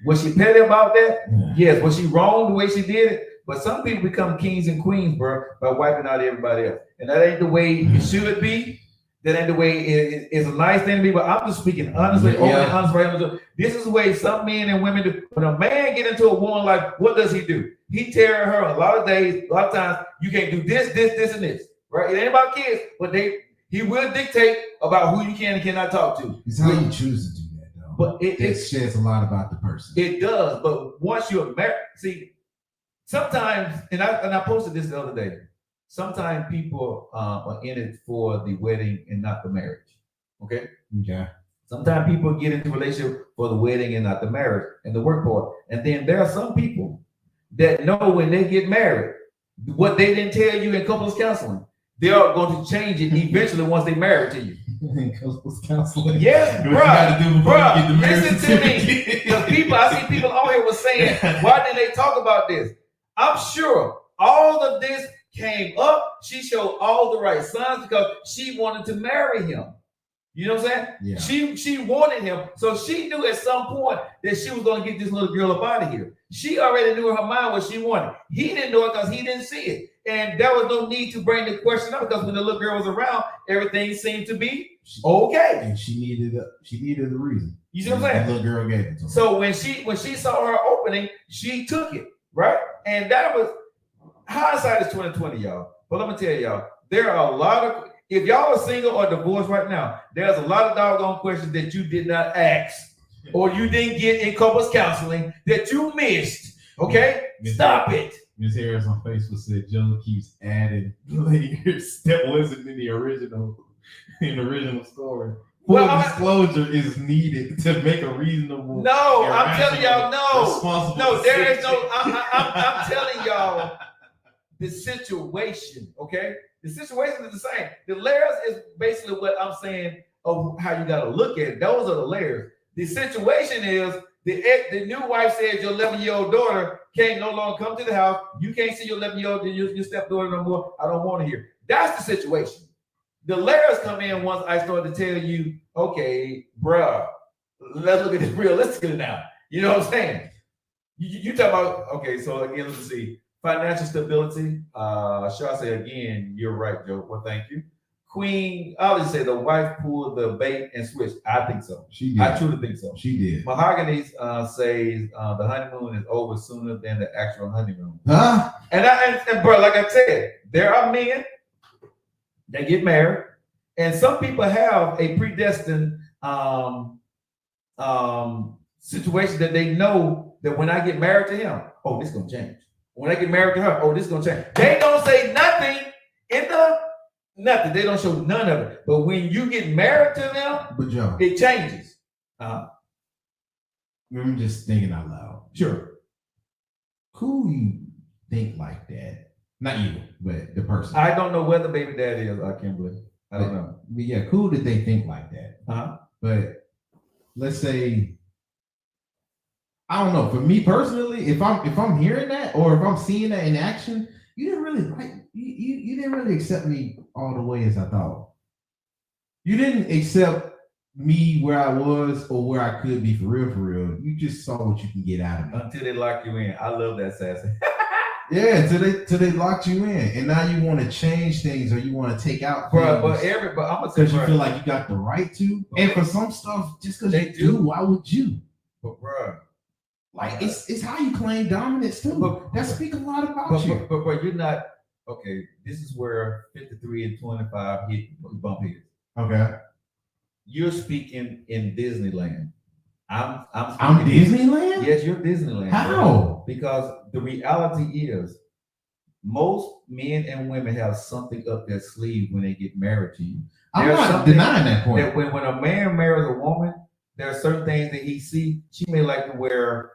Was she petty about that? Yeah. Yes. Was she wrong the way she did it? But some people become kings and queens, bro, by wiping out everybody else, and that ain't the way it should be. That ain't the way it's a nice thing to be. But I'm just speaking honestly, open and honest, right? This is the way some men and women do. When a man get into a woman life, what does he do? He tear her a lot of days, a lot of times. You can't do this, and this, right? It ain't about kids, but he will dictate about who you can and cannot talk to. It's how you choose to do that, though. But it sheds a lot about the person. It does. But once you're married, see, sometimes, and I posted this the other day. Sometimes people are in it for the wedding and not the marriage. Okay. Sometimes people get into a relationship for the wedding and not the marriage and the work part. And then there are some people that know when they get married, what they didn't tell you in couples counseling, they are going to change it eventually once they married to you. Couples counseling. Yes, bro. Listen to me. Because I see people on here was saying, why didn't they talk about this? I'm sure all of this came up. She showed all the right signs because she wanted to marry him. You know what I'm saying? Yeah. She wanted him. So she knew at some point that she was going to get this little girl up out of here. She already knew in her mind what she wanted. He didn't know it because he didn't see it. And there was no need to bring the question up because when the little girl was around, everything seemed to be okay. And she needed a reason. You see what I'm saying? The little girl gave it to her. So when she saw her opening, she took it, right? And that was hindsight is 2020, y'all. But let me tell y'all, there are a lot of, if y'all are single or divorced right now, there's a lot of doggone questions that you did not ask or you didn't get in couples counseling that you missed. Okay? Stop it. Ms. Harris on Facebook said Joe keeps adding layers that wasn't in the original story. Full disclosure is needed to make a reasonable. No, I'm telling y'all, no, there is no. I'm telling y'all the situation. Okay, the situation is the same. The layers is basically what I'm saying of how you got to look at it. Those are the layers. The situation is the new wife says your 11-year-old daughter can't no longer come to the house. You can't see your 11-year-old your stepdaughter no more. I don't want to hear. That's the situation. The layers come in once I start to tell you, okay, bruh, let's look at this realistically now. You know what I'm saying? You talk about, okay, so again, let's see. Financial stability. Shall I say again? You're right, Joe. Well, thank you. Queen, I'll just say the wife pulled the bait and switched. I think so. She did. I truly think so. She did. Mahogany says the honeymoon is over sooner than the actual honeymoon. Huh? And bro, like I said, there are men that get married, and some people have a predestined situation that they know that when I get married to him, oh, this is gonna change. When I get married to her, oh, this is gonna change. They don't say nothing in the nothing. They don't show none of it. But when you get married to them, But Joe, it changes. I'm just thinking out loud. Sure. Who you think like that? Not you, but the person. I don't know where the baby daddy is, Kimberly. I don't know. But yeah, cool that they think like that. But let's say, I don't know. For me personally, if I'm hearing that or if I'm seeing that in action, you didn't really like you didn't really accept me all the way as I thought. You didn't accept me where I was or where I could be for real, for real. You just saw what you can get out of me. Until they lock you in. I love that, Sassy. Yeah, till they locked you in, and now you want to change things or you want to take out things. But I'm gonna say, because you feel like you got the right to, and for some stuff, just because they do, why would you? But bro, like it's how you claim dominance too. That speaks a lot about you. But you're not okay. This is where 53 and 25 hit bump heads. Okay, you're speaking in Disneyland. I'm Disneyland? Yes, you're Disneyland. How? Bro. Because the reality is most men and women have something up their sleeve when they get married to you. I'm not denying that point. That when a man marries a woman, there are certain things that he sees. She may like to wear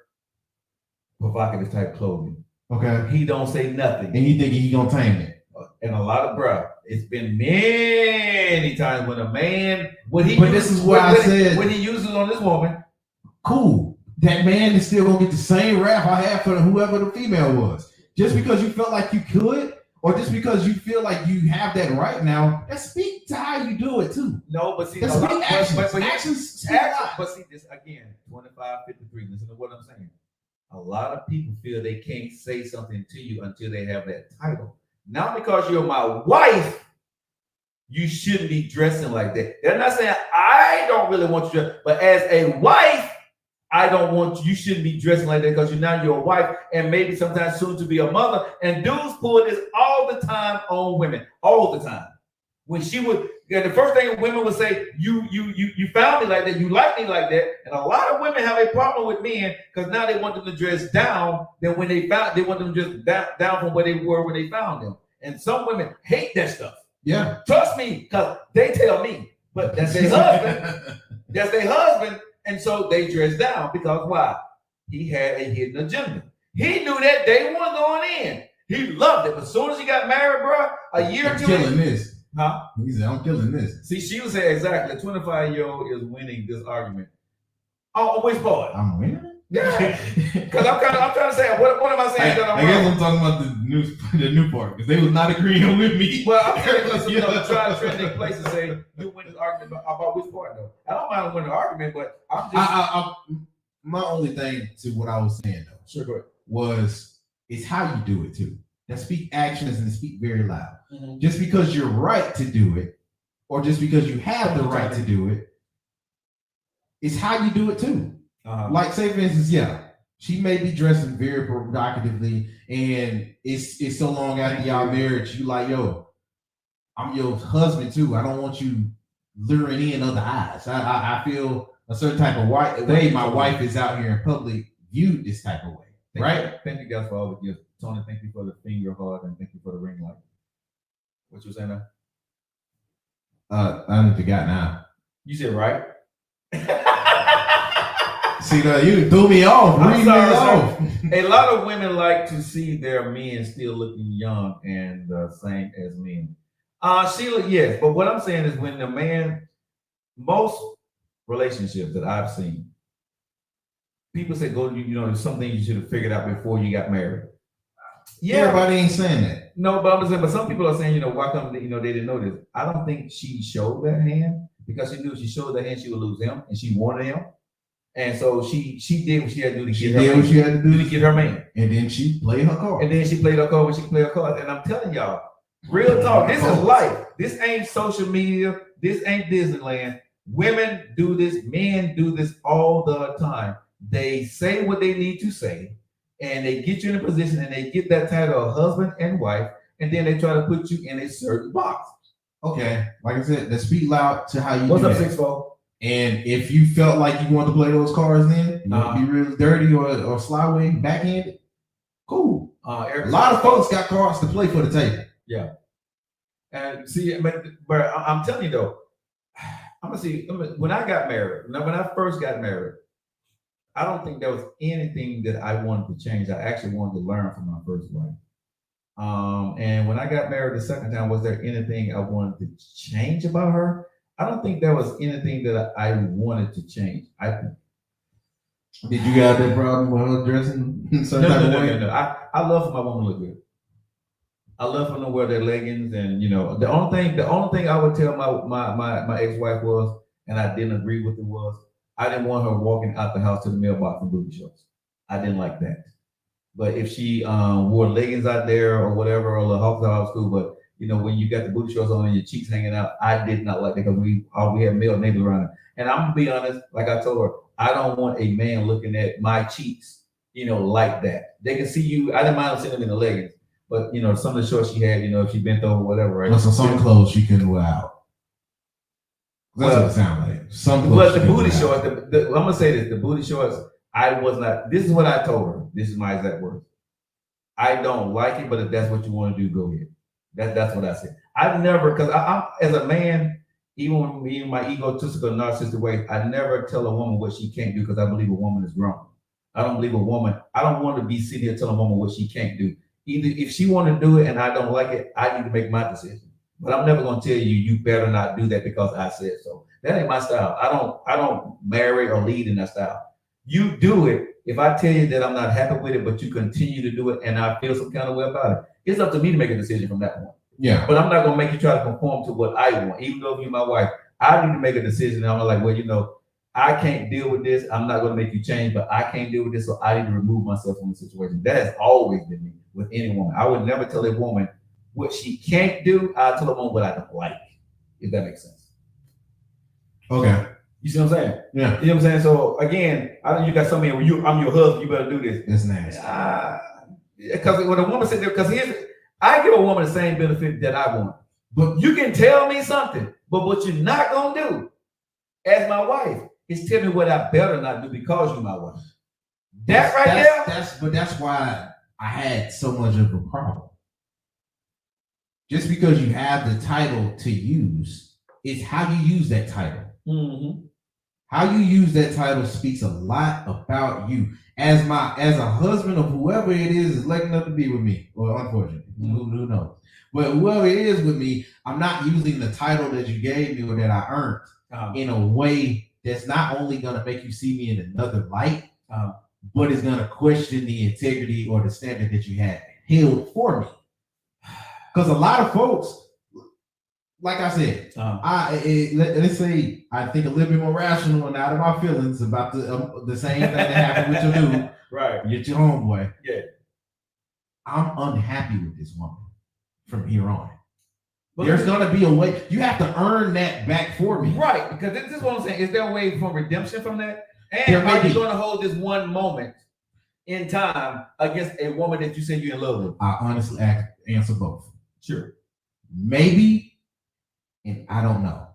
provocative type clothing. Okay. He don't say nothing. And you think he gonna tame it. And a lot of it's been many times when a man when he uses on this woman. Cool. That man is still gonna get the same rap I had for whoever the female was. Just because you felt like you could, or just because you feel like you have that right now, that speaks to how you do it too. No, but see, actions. But see, this again, 25, 53. Listen to what I'm saying. A lot of people feel they can't say something to you until they have that title. Not because you're my wife, you shouldn't be dressing like that. They're not saying I don't really want you to dress, but as a wife, I don't want you shouldn't be dressing like that because you're a wife and maybe sometimes soon to be a mother. And dudes pull this all the time on women, all the time. When she would, the first thing women would say, you found me like that, you like me like that. And a lot of women have a problem with men because now they want them to dress down than when they want them to dress down from where they were when they found them. And some women hate that stuff. Yeah. Trust me, because they tell me, but that's their husband. That's their husband. And so they dress down because why? He had a hidden agenda. He knew that day one going in. He loved it. But as soon as he got married, bro, a year or two. Killing this. Huh? He said, I'm killing this. See, she would say exactly, the 25-year-old is winning this argument. Oh, which part? I'm winning? Yeah. Because I'm trying to say, what am I saying? I guess I'm talking about the new part, because they was not agreeing with me. Well, I'm saying because trying to trend their place and say, you win this argument about which part, though. I don't mind winning the argument, but I'm just... my only thing to what I was saying, though, sure, go ahead, was it's how you do it, too. That speak actions and speak very loud. Mm-hmm. Just because you're right to do it, or just because you have the right to do it, it's how you do it, too. Like, say, for instance, she may be dressing very provocatively, and it's so long after y'all marriage, you like, yo, I'm your husband too. I don't want you luring in other eyes. I feel a certain type of way. My wife is out here in public viewed this type of way, right? Thank you guys for all the gifts. Tony, thank you for the finger heart, and thank you for the ring light. What you were saying now? I forgot now. You said right. See, you threw me off. I'm sorry. A lot of women like to see their men still looking young and the same as men. Sheila, yes, but what I'm saying is when the man, most relationships that I've seen, people say, there's something you should have figured out before you got married. Yeah, everybody ain't saying that. No, but I'm saying, but some people are saying, why come they didn't know this? I don't think she showed that hand because she knew if she showed that hand, she would lose him, and she wanted him. And so she did what she had to do to She get did her what man. she had to do To get her man. And then she played her card. And then she played her card when she played her card. And I'm telling y'all, real talk, this is life. This ain't social media. This ain't Disneyland. Women do this. Men do this all the time. They say what they need to say, and they get you in a position, and they get that title of husband and wife, and then they try to put you in a certain box. Okay, like I said, let's speak loud to how you. What's do up, that. 6-4? And if you felt like you wanted to play those cards, then you want to be real dirty or slyway backhanded, cool. A lot of folks got cards to play for the table. Yeah. And see, but I'm telling you though, I'm gonna see when I got married. When I first got married, I don't think there was anything that I wanted to change. I actually wanted to learn from my first wife. And when I got married the second time, was there anything I wanted to change about her? I don't think there was anything that I wanted to change. Did you have that problem with her dressing in some type of way? No. I love for my woman to look good. I love for them to wear their leggings, and the only thing I would tell my ex-wife was, and I didn't agree with it, was I didn't want her walking out the house to the mailbox in booty shorts. I didn't like that. But if she wore leggings out there or whatever, or the house was cool. But when you got the booty shorts on and your cheeks hanging out, I did not like that because we had male neighbors around her. And I'm gonna be honest, like I told her, I don't want a man looking at my cheeks, like that. They can see you. I didn't mind seeing them in the leggings, but some of the shorts she had, if she bent over, whatever, right? So some clothes she couldn't wear out. That's what it sounds like. Some clothes. But the booty shorts, I'm gonna say this: the booty shorts. I was not. This is what I told her. This is my exact words. I don't like it, but if that's what you want to do, go ahead. That's what I said. I've never, because I'm as a man, even my egotistical narcissistic way, I never tell a woman what she can't do because I believe a woman is grown. I don't believe a woman. I don't want to be sitting here telling a woman what she can't do. Either if she want to do it and I don't like it, I need to make my decision. But I'm never going to tell you, you better not do that because I said so. That ain't my style. I don't marry or lead in that style. You do it. If I tell you that I'm not happy with it, but you continue to do it and I feel some kind of way about it, it's up to me to make a decision from that point. Yeah. But I'm not going to make you try to conform to what I want. Even though you're my wife, I need to make a decision. And I'm like, well, I can't deal with this. I'm not going to make you change, but I can't deal with this. So I need to remove myself from the situation. That has always been me with any woman. I would never tell a woman what she can't do. I tell a woman what I don't like, if that makes sense. Okay. You see what I'm saying? Yeah. You know what I'm saying? So again, you got somebody where I'm your husband, you better do this. That's nasty. Because when a woman sits there, because I give a woman the same benefit that I want. But you can tell me something, but what you're not gonna do as my wife is tell me what I better not do because you're my wife. That's why I had so much of a problem. Just because you have the title to use, it's how you use that title. Mm-hmm. How you use that title speaks a lot about you. As a husband of whoever it is lucky enough to be with me, or unfortunately, who knows? But whoever it is with me, I'm not using the title that you gave me or that I earned in a way that's not only gonna make you see me in another light, but it's gonna question the integrity or the standard that you had held for me. Because a lot of folks, like I said, let's say I think a little bit more rational and out of my feelings about the same thing that happened with your dude, right? With your homeboy. Yeah, I'm unhappy with this woman from here on. But there's gonna be a way. You have to earn that back for me, right? Because this is what I'm saying. Is there a way for redemption from that? And are you going to hold this one moment in time against a woman that you say you're in love with? I honestly answer both. Sure, maybe. And I don't know.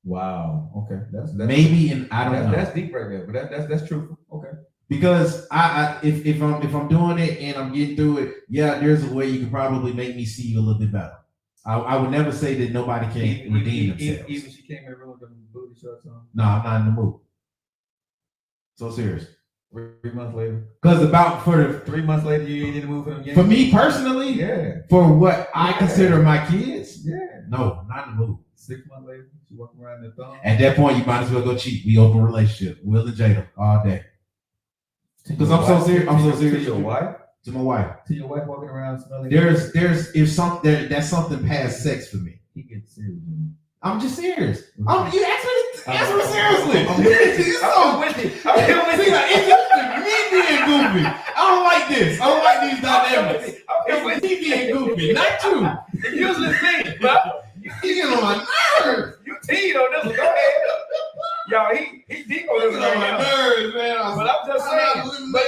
Wow. Okay. That's maybe, and I don't know. That's deep right there, but that's true. Okay. Because if I'm doing it and I'm getting through it, yeah, there's a way you can probably make me see you a little bit better. I would never say that nobody can redeem themselves. Even she came in the room with the booty shorts on. No, I'm not in the mood. So serious. 3 months later. Because for 3 months later, you ain't in the mood for them games. For me personally, yeah. For what I consider my kids, yeah. No, not in the mood. 6 months later, she walking around in the thumb. At that point, you might as well go cheat. We open relationship. Will and Jada all day. Because I'm so serious. I'm so serious. To your wife? To my wife. To your wife walking around smelling. That's something past sex for me. He gets serious. I'm just serious. You asked me to answer me seriously. I'm with you. I'm with you. It's me being goofy. I don't like this. I don't like these dynamics. It's me being goofy, not you. It usually me, bro. You get on my nerves. You teed on this one. Go ahead. Y'all, he deep on this one. On my nerves, man. But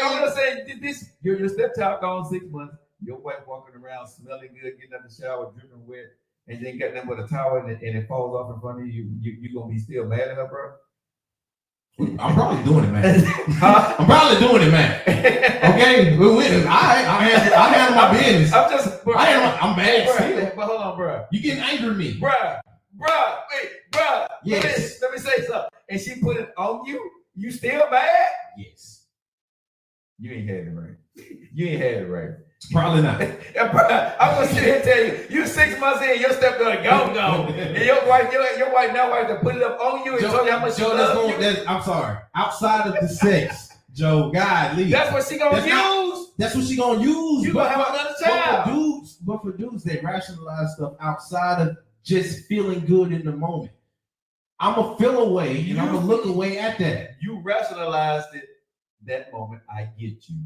I'm just saying, this your stepchild gone 6 months. Your wife walking around smelling good, getting out the shower, dripping wet, and you ain't got nothing but a towel and it falls off in front of you. You gonna be still mad at her, bro? I'm probably doing it, man. I'm probably doing it, man. Okay, I handle my business. I'm mad still. But hold on, bro. You getting angry at me, bro? Wait, bro. Yes. Let me say something. And she put it on you. You still mad? Yes. You ain't had it right. You ain't had it right. Probably not. I'm gonna sit here and tell you, you 6 months in, your stepdaughter go, and your wife now wife to put it up on you and tell you how much you love you. I'm sorry. Outside of the sex, Joe, God, leave. That's what she gonna use. That's what she gonna use. You gonna have another child. But for dudes, they rationalize stuff outside of just feeling good in the moment. I'm gonna feel away and I'm gonna look away at that. You rationalized it that moment. I get you.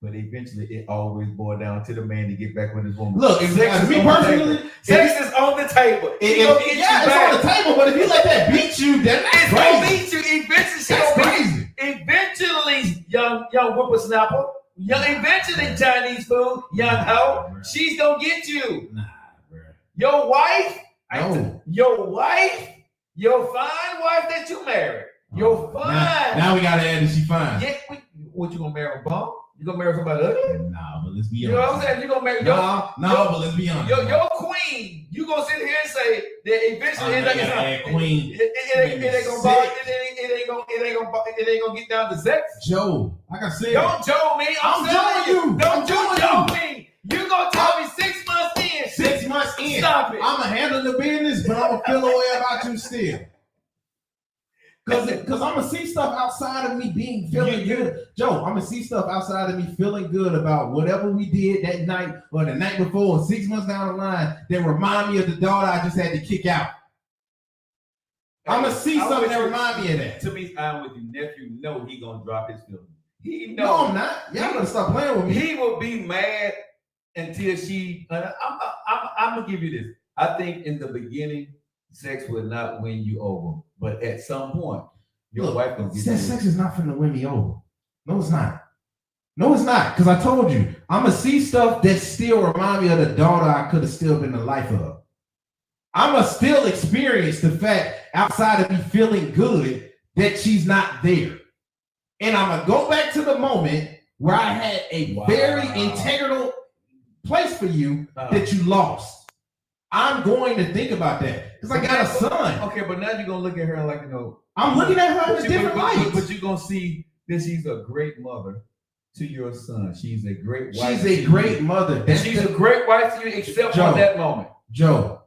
But eventually, it always boils down to the man to get back with his woman. Look, me personally, sex is on the table. It's on the table. But if you let that beat you, then that's it's crazy. Gonna beat you. Eventually, that's crazy. Eventually, young whippersnapper, eventually Chinese food, young hoe, she's gonna get you. Nah, bro. Your wife, no. Your fine wife that you married. Your fine. Now we gotta add that she fine. Yeah, what you gonna marry a bum? You gonna marry somebody ugly? Nah, but let's be honest. You know what I'm saying? You gonna marry but let's be honest. Your queen. You gonna sit here and say that eventually it ain't gonna get down to sex. Joe, like I said, don't Joe me. I'm telling you. Don't Joe me. You gonna tell me 6 months in. 6 months in. Stop it. I'ma handle the business, but I'ma feel away about you still. Cause I'm gonna see stuff outside of me feeling good. Joe, I'm gonna see stuff outside of me feeling good about whatever we did that night or the night before or 6 months down the line that remind me of the daughter I just had to kick out. I'm gonna see something that remind me of that. To me, I'm with you, nephew. No, he gonna drop his feelings. He knows. No, I'm not. Y'all better stop playing with me. He will be mad until she. I'm gonna give you this. I think in the beginning, sex will not win you over. But at some point, your wife gonna get that sex is not finna win me over. No, it's not. No, it's not. Because I told you, I'm gonna see stuff that still remind me of the daughter I could have still been the life of. I'm gonna still experience the fact outside of me feeling good that she's not there. And I'm gonna go back to the moment where I had a very integral place for you that you lost. I'm going to think about that because I got a son. Okay, but now you're gonna look at her like I'm looking at her in a different light. But you're gonna see that she's a great mother to your son. She's a great wife. She's a great mother. She's a great wife to you, except for that moment. Joe,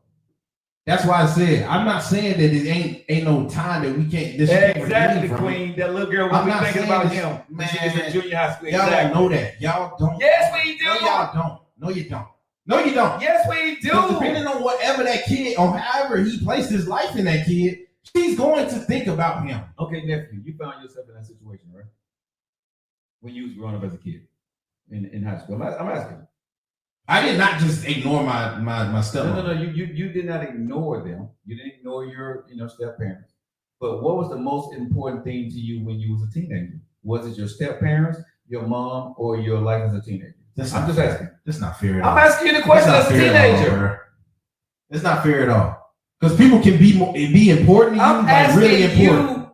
that's why I said I'm not saying that it ain't no time that we can't. Exactly, Queen. That little girl will be thinking about him. Man, she's in junior high school. Y'all don't know that. Y'all don't. Yes, we do. No, y'all don't. No, you don't. No, you don't. Yes, we do. Depending on whatever that kid or however he placed his life in that kid, she's going to think about him. Okay, nephew, you found yourself in that situation, right? When you was growing up as a kid in high school. I'm asking. I did not just ignore my stepmother. No. You did not ignore them. You didn't ignore your step parents. But what was the most important thing to you when you was a teenager? Was it your step parents, your mom, or your life as a teenager? I'm just asking. That's not fair at all. I'm asking you the question as a teenager. It's not fair at all. Because people can be important to you, like really important.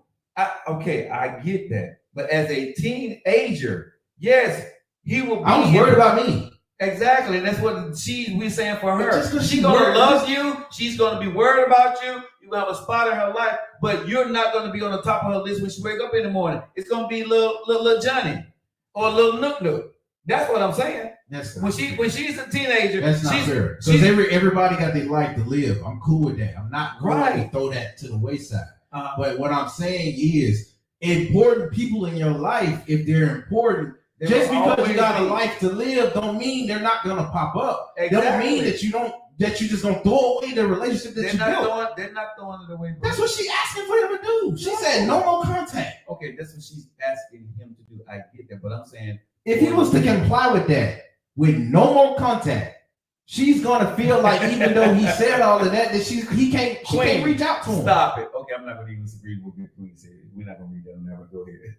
Okay, I get that. But as a teenager, yes, he will be. I was worried about me. Exactly. And that's what we're saying for her. She's gonna love you. She's gonna be worried about you. You're gonna have a spot in her life, but you're not gonna be on the top of her list when she wake up in the morning. It's gonna be little Johnny or little Nook. That's what I'm saying. When she's a teenager, that's not fair. Because everybody got their life to live. I'm cool with that. I'm not going to throw that to the wayside. But what I'm saying is, important people in your life, if they're important, just because you got a life to live, don't mean they're not gonna pop up. Exactly. Don't mean that you don't that you just gonna throw away the relationship that they're you built. They're not throwing it away. Bro. That's what she asking for him to do. She said no more contact. Okay, that's what she's asking him to do. I get that, but I'm saying if he was to comply with that, with no more contact, she's gonna feel like even though he said all of that, that she can't reach out to him. Stop it. Okay, I'm not gonna even disagree with what Queen said. We're not gonna read that. I'm never go ahead.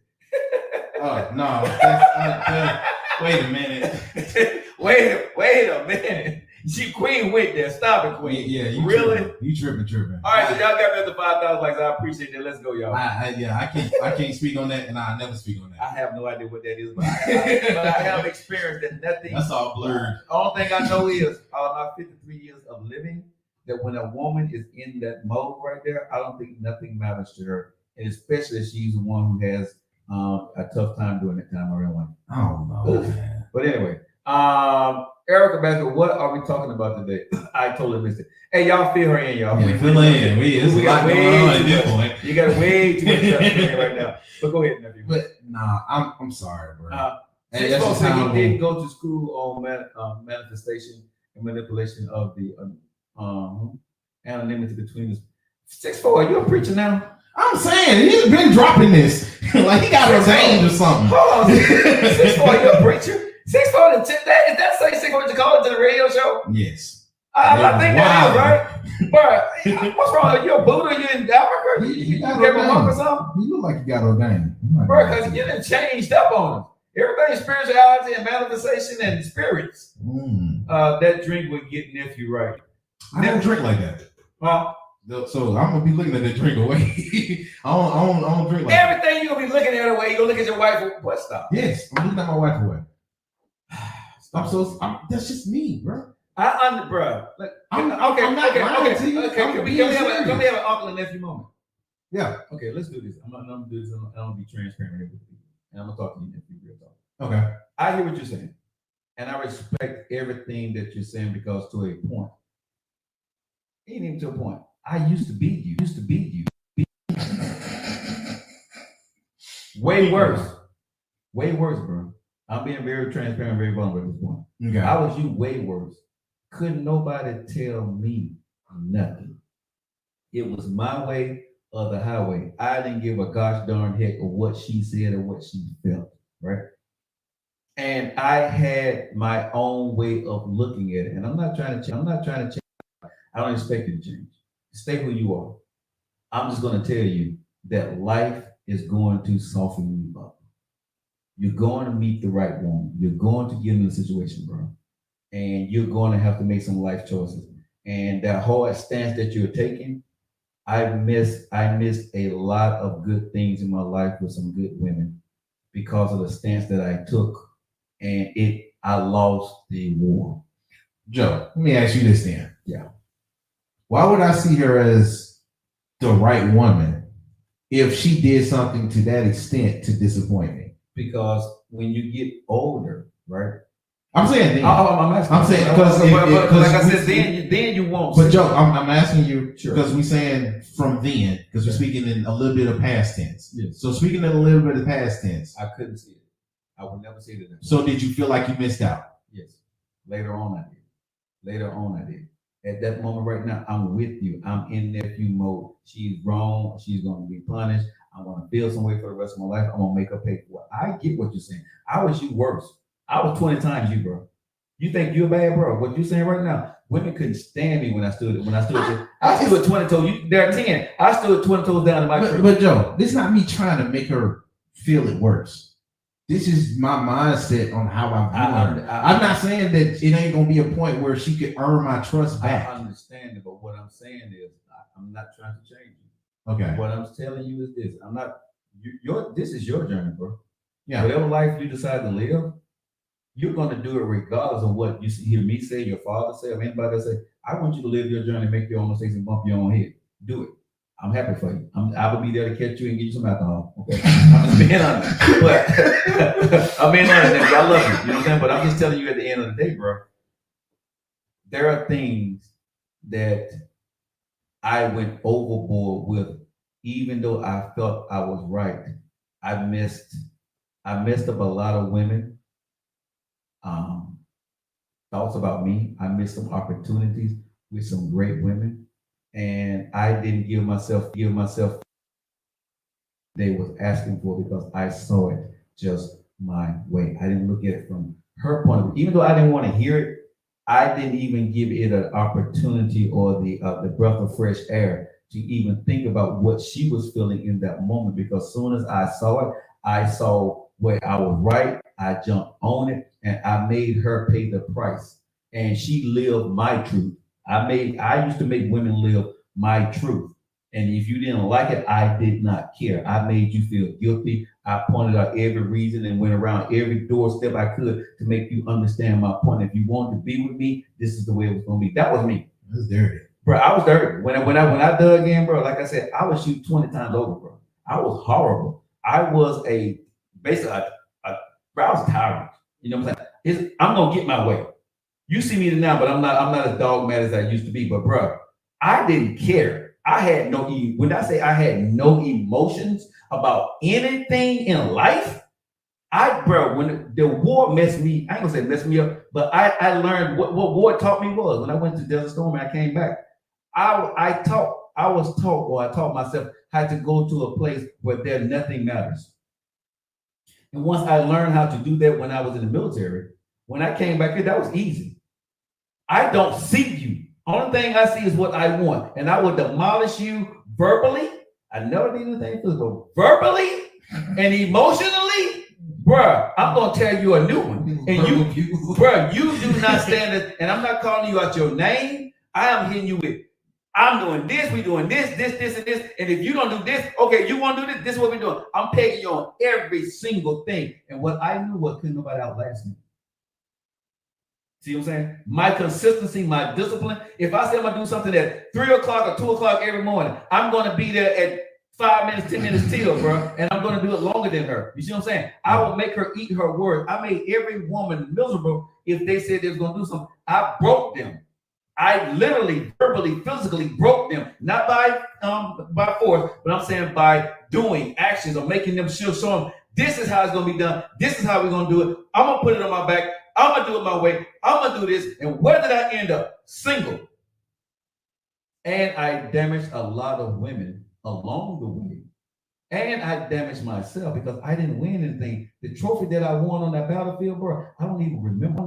No. Wait a minute. wait a minute. Queen went there. Stop it, Queen. Yeah, you really? You tripping. All right, so y'all got another 5,000 likes. I appreciate that. Let's go, y'all. I can't speak on that, and I never speak on that. I have no idea what that is, but I have experienced that nothing. That's all blurred. All thing I know is out of my 53 years of living, that when a woman is in that mode right there, I don't think nothing matters to her, and especially if she's the one who has a tough time during that time of her life. Oh no, man. But anyway, Erica Baker, what are we talking about today? I totally missed it. Hey, y'all fill her in, y'all. Yeah, fill in. We got way on at this point. You got way too much stuff in right now. But go ahead, nephew. But nah, I'm sorry, bro. Hey, that's just how he didn't go to school on manifestation and manipulation of the anonymity between us. 6'4", are you a preacher now? I'm saying he's been dropping this like he got ordained or something. Hold on, 6'4", you a preacher? 6'4" and 10. Is that say 6'4" you call it to the radio show? Yes. I think that is right. But what's wrong? You a Buddha? You in Africa? You got a monk or something? You look like you got ordained, bro. Because you didn't changed up on us. Everything spirituality and manifestation and spirits. That drink would get nephew right. I don't drink like that. Huh? So I'm gonna be looking at that drink away. I don't drink like everything that. You're gonna be looking at away. You're gonna look at your wife. What stop? Yes, I'm looking at my wife away. That's just me, bro. Bro. Like, I'm not lying to you. Okay. Can we have an uncle and nephew moment? Yeah. Okay, let's do this. I'm gonna do this. I'm gonna be transparent here with you, and I'm gonna talk to you nephew real talk. Okay. I hear what you're saying, and I respect everything that you're saying because to a point, ain't even to a point. I used to beat you. Way worse, bro. I'm being very transparent, very vulnerable at this point. Okay. I was you way worse. Couldn't nobody tell me nothing. It was my way or the highway. I didn't give a gosh darn heck of what she said or what she felt, right? And I had my own way of looking at it. And I'm not trying to change. I don't expect you to change. Stay who you are. I'm just going to tell you that life is going to soften you up. You're going to meet the right woman. You're going to get in a situation, bro. And you're going to have to make some life choices. And that hard stance that you're taking, I missed a lot of good things in my life with some good women because of the stance that I took. And I lost the war. Joe, let me ask you this then. Yeah. Why would I see her as the right woman if she did something to that extent to disappoint me? Because when you get older, right? I'm saying then. I'm saying because like I said, then you won't. But Joe, I'm asking you because we're saying from then because we're speaking in a little bit of past tense. Yes. So speaking in a little bit of past tense, I couldn't see it. I would never see it. So did you feel like you missed out? Yes. Later on, I did. At that moment right now, I'm with you. I'm in nephew mode. She's wrong. She's going to be punished. I'm going to feel some way for the rest of my life. I'm going to make her pay for it. I get what you're saying. I was you worse. I was 20 times you, bro. You think you're bad, bro? What you saying right now? Women couldn't stand me when I stood. I stood 20 toes. They're 10. I stood 20 toes down in my tree. But Joe, this is not me trying to make her feel it worse. This is my mindset on how I'm doing. I'm not saying that it ain't gonna be a point where she could earn my trust back. I understand it, but what I'm saying is I'm not trying to change you. Okay. What I'm telling you is this: I'm not. This is your journey, bro. Yeah. Whatever life you decide to live, you're gonna do it regardless of what you hear me say, your father say, or anybody else say. I want you to live your journey, make your own mistakes, and bump your own head. Do it. I'm happy for you. I will be there to catch you and get you some alcohol. Okay. I'm just being honest. But I'm being honest, I love you. You know what I'm saying? But I'm just telling you at the end of the day, bro, there are things that I went overboard with, even though I felt I was right. I messed up a lot of women. Thoughts about me. I missed some opportunities. with some great women, and I didn't give myself they was asking for because I saw it just my way. I didn't look at it from her point of view. Even though I didn't want to hear it, I didn't even give it an opportunity or the breath of fresh air to even think about what she was feeling in that moment. Because as soon as I saw it, I saw where I was right. I jumped on it and I made her pay the price. And she lived my truth. I used to make women live my truth. And if you didn't like it, I did not care. I made you feel guilty. I pointed out every reason and went around every doorstep I could to make you understand my point. If you wanted to be with me, this is the way it was going to be. That was me. That's dirty. Bro, I was dirty. When I dug in, bro, like I said, I would shoot 20 times over, bro. I was horrible. I was bro, I was a tyrant. You know what I'm saying? I'm gonna get my way. You see me now, but I'm not as dogmatic as I used to be. But bro, I didn't care. I had when I say I had no emotions about anything in life, when the war messed me, I ain't gonna say messed me up, but I learned what war taught me was when I went to Desert Storm and I came back. I taught myself how to go to a place where there nothing matters. And once I learned how to do that when I was in the military, when I came back here, that was easy. I don't see you. Only thing I see is what I want. And I will demolish you verbally. I never did anything physical. Verbally and emotionally, bruh, I'm going to tell you a new one. And you do not stand it. And I'm not calling you out your name. I am hitting you with, I'm doing this, we doing this, and this. And if you don't do this, okay, you want to do this, this is what we're doing. I'm pegging you on every single thing. And what I knew was couldn't nobody outlast me. See what I'm saying? My consistency, my discipline. If I say I'm going to do something at 3 o'clock or 2 o'clock every morning, I'm going to be there at 5 minutes, 10 minutes till, bro. And I'm going to do it longer than her. You see what I'm saying? I will make her eat her words. I made every woman miserable if they said they was going to do something. I broke them. I literally, verbally, physically broke them. Not by force, but I'm saying by doing actions or making them show them this is how it's going to be done. This is how we're going to do it. I'm going to put it on my back. I'm going to do it my way. I'm going to do this. And where did I end up? Single. And I damaged a lot of women along the way. And I damaged myself because I didn't win anything. The trophy that I won on that battlefield, bro, I don't even remember.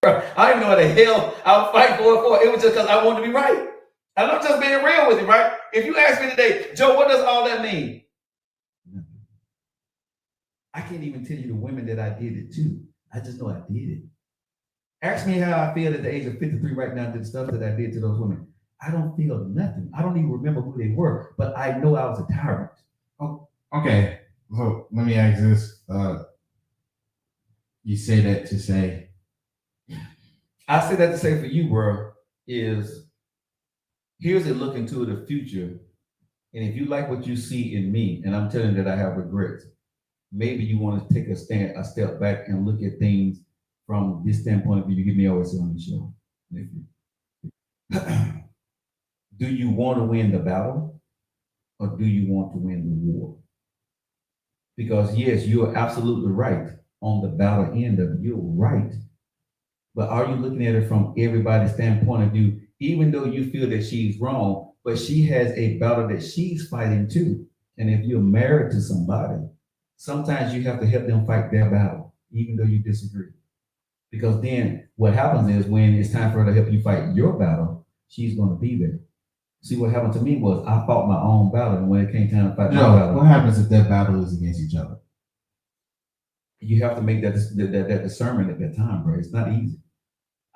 Bro, I didn't know what the hell I was fighting for. It was just because I wanted to be right. And I'm just being real with you, right? If you ask me today, Joe, what does all that mean? I can't even tell you the women that I did it to. I just know I did it. Ask me how I feel at the age of 53 right now to the stuff that I did to those women. I don't feel nothing. I don't even remember who they were, but I know I was a tyrant. Oh, okay, so let me ask this. You say that to say? I say that to say for you, bro, is here's a look into the future. And if you like what you see in me, and I'm telling you that I have regrets, maybe you want to take a step back and look at things from this standpoint of view. You give me always on the show. Do you want to win the battle or do you want to win the war? Because yes, you're absolutely right on the battle end of it. You're right. But are you looking at it from everybody's standpoint of view, even though you feel that she's wrong, but she has a battle that she's fighting too. And if you're married to somebody, sometimes you have to help them fight their battle, even though you disagree. Because then what happens is when it's time for her to help you fight your battle, she's going to be there. See, what happened to me was I fought my own battle, and when it came time to fight my battle. What happens if that battle is against each other? You have to make that discernment at that time, bro. It's not easy.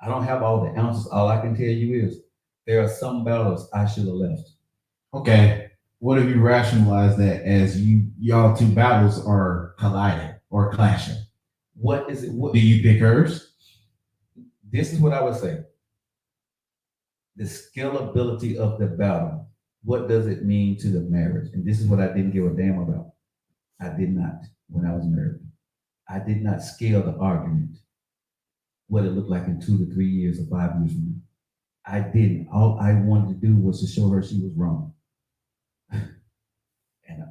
I don't have all the answers. All I can tell you is there are some battles I should have left. Okay. What if you rationalize that as y'all two battles are colliding or clashing? What is it? What do you pick hers? This is what I would say. The scalability of the battle. What does it mean to the marriage? And this is what I didn't give a damn about. I did not when I was married. I did not scale the argument. What it looked like in 2 to 3 years or 5 years from now. I didn't. All I wanted to do was to show her she was wrong. And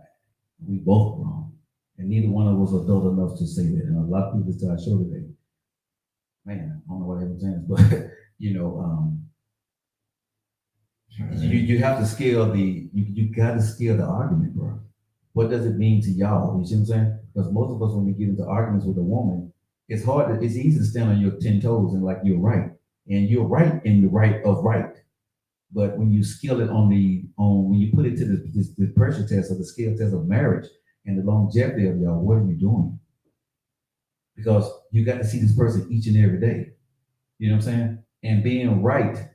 we both were wrong. And neither one of us was adult enough to say that. And a lot of people tell I show today, man, I don't know what I'm saying, but you have to scale you got to scale the argument, bro. What does it mean to y'all? You see what I'm saying? Because most of us, when we get into arguments with a woman, it's easy to stand on your 10 toes and like you're right. And you're right in the right of right. But when you scale it when you put it to the pressure test or the scale test of marriage and the longevity of y'all, what are you doing? Because you got to see this person each and every day. You know what I'm saying? And being right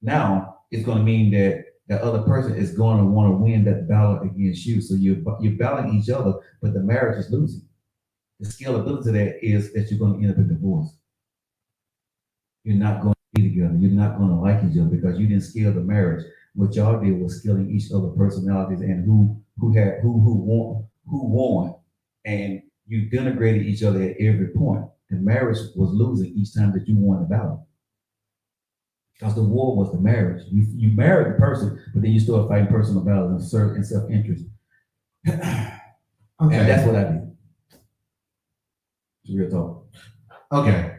now is going to mean that the other person is going to want to win that battle against you. So you're battling each other, but the marriage is losing. The scalability of that is that you're going to end up in divorce. You're not going to be together. You're not going to like each other because you didn't scale the marriage. What y'all did was scaling each other's personalities and who won, and you denigrated each other at every point. The marriage was losing each time that you won the battle. Because the war was the marriage. You married the person, but then you started fighting personal battles and self-interest. Okay. And that's what I did. It's real talk. Okay.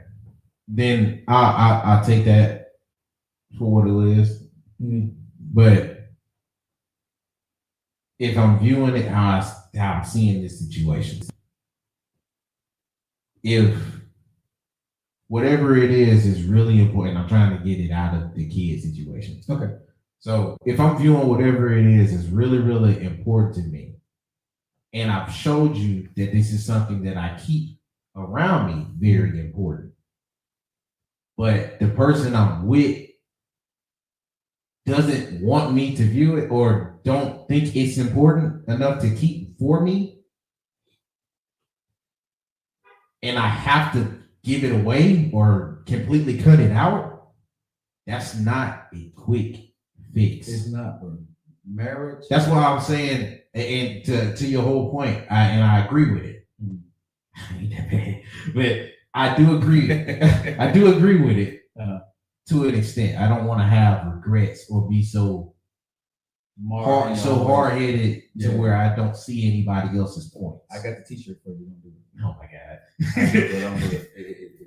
Then I take that for what it is. Mm-hmm. But if I'm viewing it how I'm seeing this situation, if whatever it is really important, I'm trying to get it out of the kid situation. Okay. So if I'm viewing whatever it is really, really important to me, and I've showed you that this is something that I keep around me, very important. But the person I'm with doesn't want me to view it or don't think it's important enough to keep for me, and I have to give it away or completely cut it out, that's not a quick fix. It's not, bro. Marriage. That's what I'm saying, and to your whole point, I agree with it. I ain't that bad, but I do agree. I do agree with it to an extent. I don't want to have regrets or be so hard-headed to where I don't see anybody else's points. I got the T-shirt for you. Oh my God!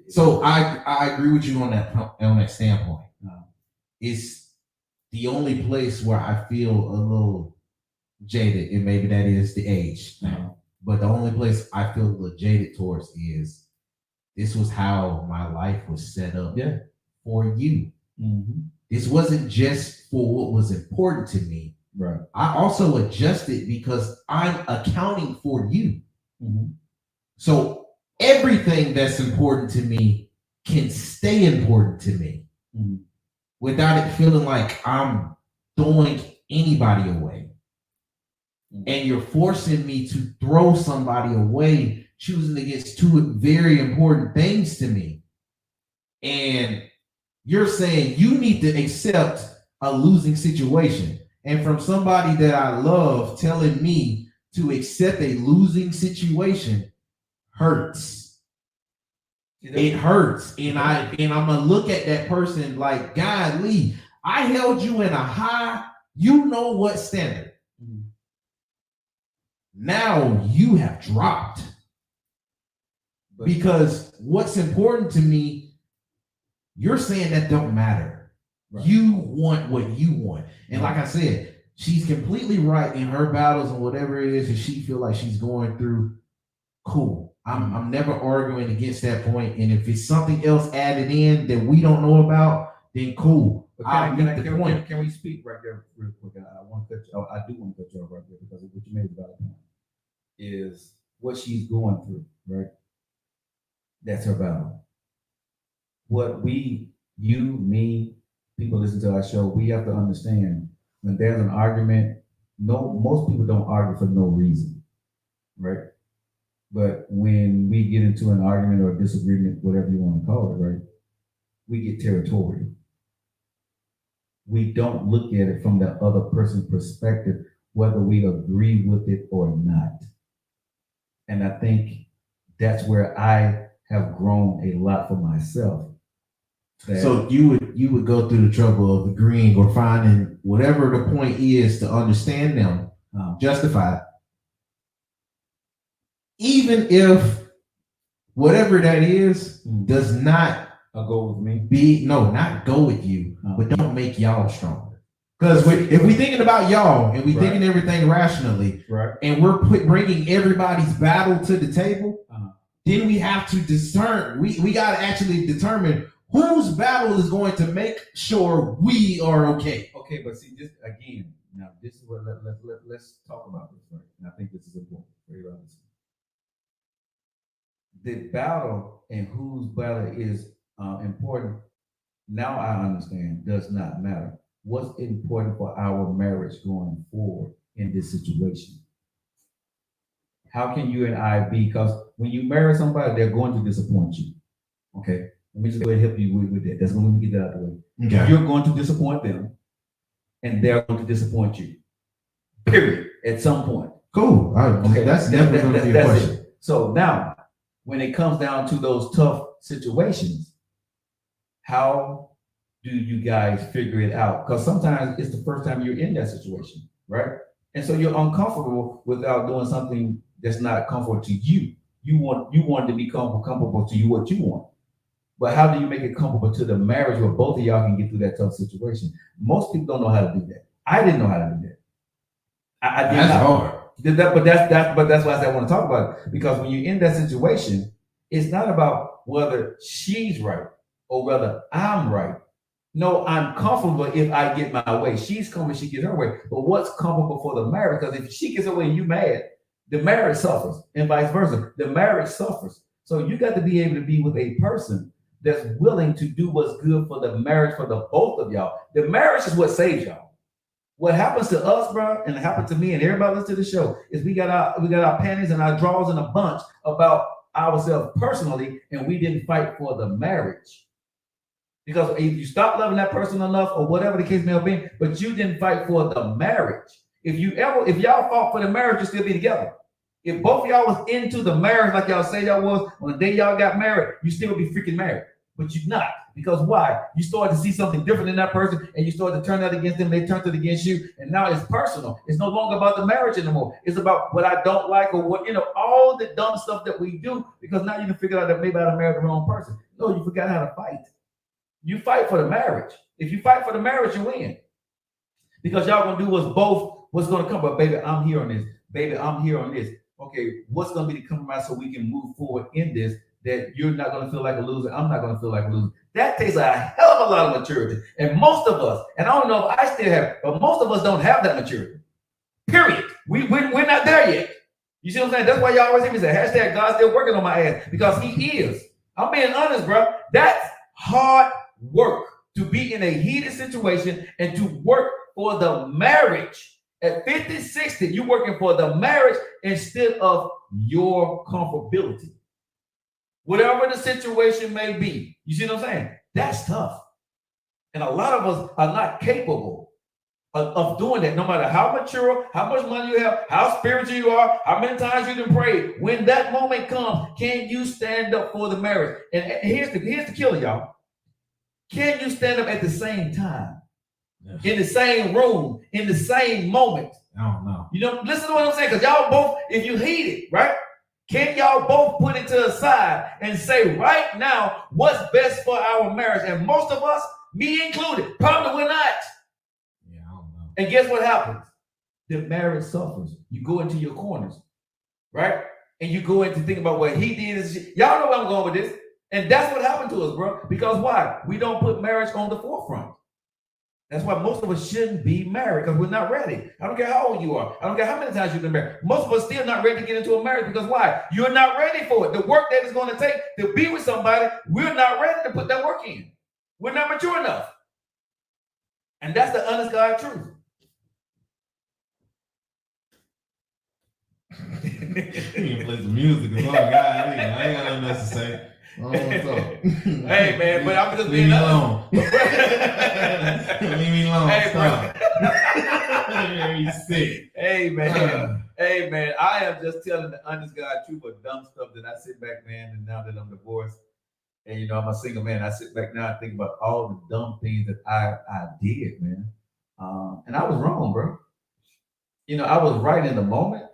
So I agree with you on that standpoint. It's the only place where I feel a little jaded, and maybe that is the age. But the only place I feel a little jaded towards is this was how my life was set up for you. Mm-hmm. This wasn't just for what was important to me. Right. I also adjusted because I'm accounting for you. Mm-hmm. So everything that's important to me can stay important to me without it feeling like I'm throwing anybody away. And you're forcing me to throw somebody away, choosing against two very important things to me. And you're saying you need to accept a losing situation. And from somebody that I love telling me to accept a losing situation hurts. It hurts. And I'm gonna look at that person like, God, Lee, I held you in a high, you know what standard. Now you have dropped because what's important to me, you're saying that don't matter. Right. You want what you want. And like I said, she's completely right in her battles and whatever it is that she feel like she's going through. Cool. I'm never arguing against that point. And if it's something else added in that we don't know about, then cool. Can we speak right there real quick? I do want to cut you off right there because what you made about it is what she's going through, right? That's her battle. What you, me, people listen to our show, we have to understand when there's an argument, most people don't argue for no reason, right? But when we get into an argument or a disagreement, whatever you want to call it, right? We get territorial. We don't look at it from the other person's perspective, whether we agree with it or not. And I think that's where I have grown a lot for myself. So you would go through the trouble of agreeing or finding whatever the point is to understand them, justified, even if whatever that is does not go with me. Not go with you, but don't make y'all stronger. Because if we thinking about y'all and we thinking everything rationally, and we're bringing everybody's battle to the table, then we have to discern. We got to actually determine whose battle is going to make sure we are okay. Okay, but see, this again. Now, this is what let's talk about this, right? And I think this is important. Very honest. The battle and whose battle is important. Now I understand. Does not matter. What's important for our marriage going forward in this situation? How can you and I be? Because when you marry somebody, they're going to disappoint you. Okay, let me just go ahead and help you with that. That's going to get that out of the way. Okay. You're going to disappoint them, and they're going to disappoint you. Period. At some point. Cool. Okay, that's never going to be a question. It. So now, when it comes down to those tough situations, how do you guys figure it out? Because sometimes it's the first time you're in that situation, right? And so you're uncomfortable without doing something that's not comfortable to you. You want it to be comfortable to you what you want. But how do you make it comfortable to the marriage where both of y'all can get through that tough situation? Most people don't know how to do that. I didn't know how to do that. I did that's not. Hard. But that's why I said I want to talk about it. Because when you're in that situation, it's not about whether she's right or whether I'm right. No, I'm comfortable if I get my way. She's coming, she gets her way. But what's comfortable for the marriage? Because if she gets her way and you mad, the marriage suffers, and vice versa. The marriage suffers. So you got to be able to be with a person that's willing to do what's good for the marriage for the both of y'all. The marriage is what saves y'all. What happens to us, bro, and it happened to me and everybody listen to the show, is we got our panties and our drawers in a bunch about ourselves personally, and we didn't fight for the marriage. Because if you stop loving that person enough, or whatever the case may have been, but you didn't fight for the marriage. If y'all fought for the marriage, you'd still be together. If both of y'all was into the marriage like y'all say y'all was on the day y'all got married, you still be freaking married. But you're not. Because why? You started to see something different in that person, and you started to turn that against them, they turned it against you, and now it's personal. It's no longer about the marriage anymore. It's about what I don't like, or what, all the dumb stuff that we do, because now you can figure out that maybe I married the wrong person. No, you forgot how to fight. You fight for the marriage. If you fight for the marriage, you win. Because y'all gonna do what's gonna come. But baby, I'm here on this. Baby, I'm here on this. Okay, what's gonna be the compromise so we can move forward in this, that you're not gonna feel like a loser, I'm not gonna feel like a loser. That takes a hell of a lot of maturity. And most of us, and I don't know if I still have, but most of us don't have that maturity. Period. We're not there yet. You see what I'm saying? That's why y'all always hear me say, hashtag God's still working on my ass, because he is. I'm being honest, bro. That's hard work to be in a heated situation and to work for the marriage. At 50, 60, you're working for the marriage instead of your comfortability. Whatever the situation may be. You see what I'm saying? That's tough. And a lot of us are not capable of doing that, no matter how mature, how much money you have, how spiritual you are, how many times you can pray. When that moment comes, can you stand up for the marriage? And here's the killer, y'all. Can you stand up at the same time? Yes. In the same room, in the same moment? I don't know. Listen to what I'm saying, because y'all both, if you heated, right? Can y'all both put it to the side and say right now what's best for our marriage? And most of us, me included, probably we're not. Yeah, I don't know. And guess what happens? The marriage suffers. You go into your corners, right? And you go into think about what he did. Y'all know where I'm going with this. And that's what happened to us, bro. Because why? We don't put marriage on the forefront. That's why most of us shouldn't be married, because we're not ready. I don't care how old you are. I don't care how many times you've been married. Most of us still not ready to get into a marriage, because why? You're not ready for it. The work that it's going to take to be with somebody, we're not ready to put that work in. We're not mature enough. And that's the honest God truth. You can play some music as well. I ain't got nothing else to say. Hey man, but I'm just being alone. Leave me alone. Hey bro. You're sick. Hey man. Hey man. I am just telling the honest God truth of dumb stuff that I sit back, man, and now that I'm divorced, and I'm a single man, I sit back now and think about all the dumb things that I did, man. And I was wrong, bro. I was right in the moment,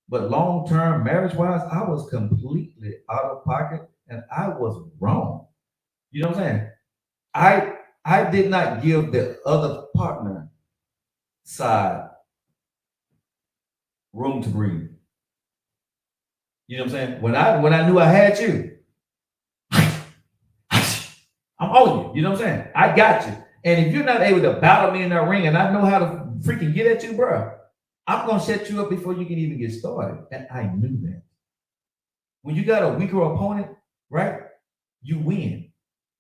but long-term marriage-wise, I was completely out of pocket. And I was wrong. You know what I'm saying? I did not give the other partner side room to breathe. You know what I'm saying? When I knew I had you, I'm on you. You know what I'm saying? I got you. And if you're not able to battle me in that ring, and I know how to freaking get at you, bro, I'm gonna set you up before you can even get started. And I knew that. When you got a weaker opponent, right? You win.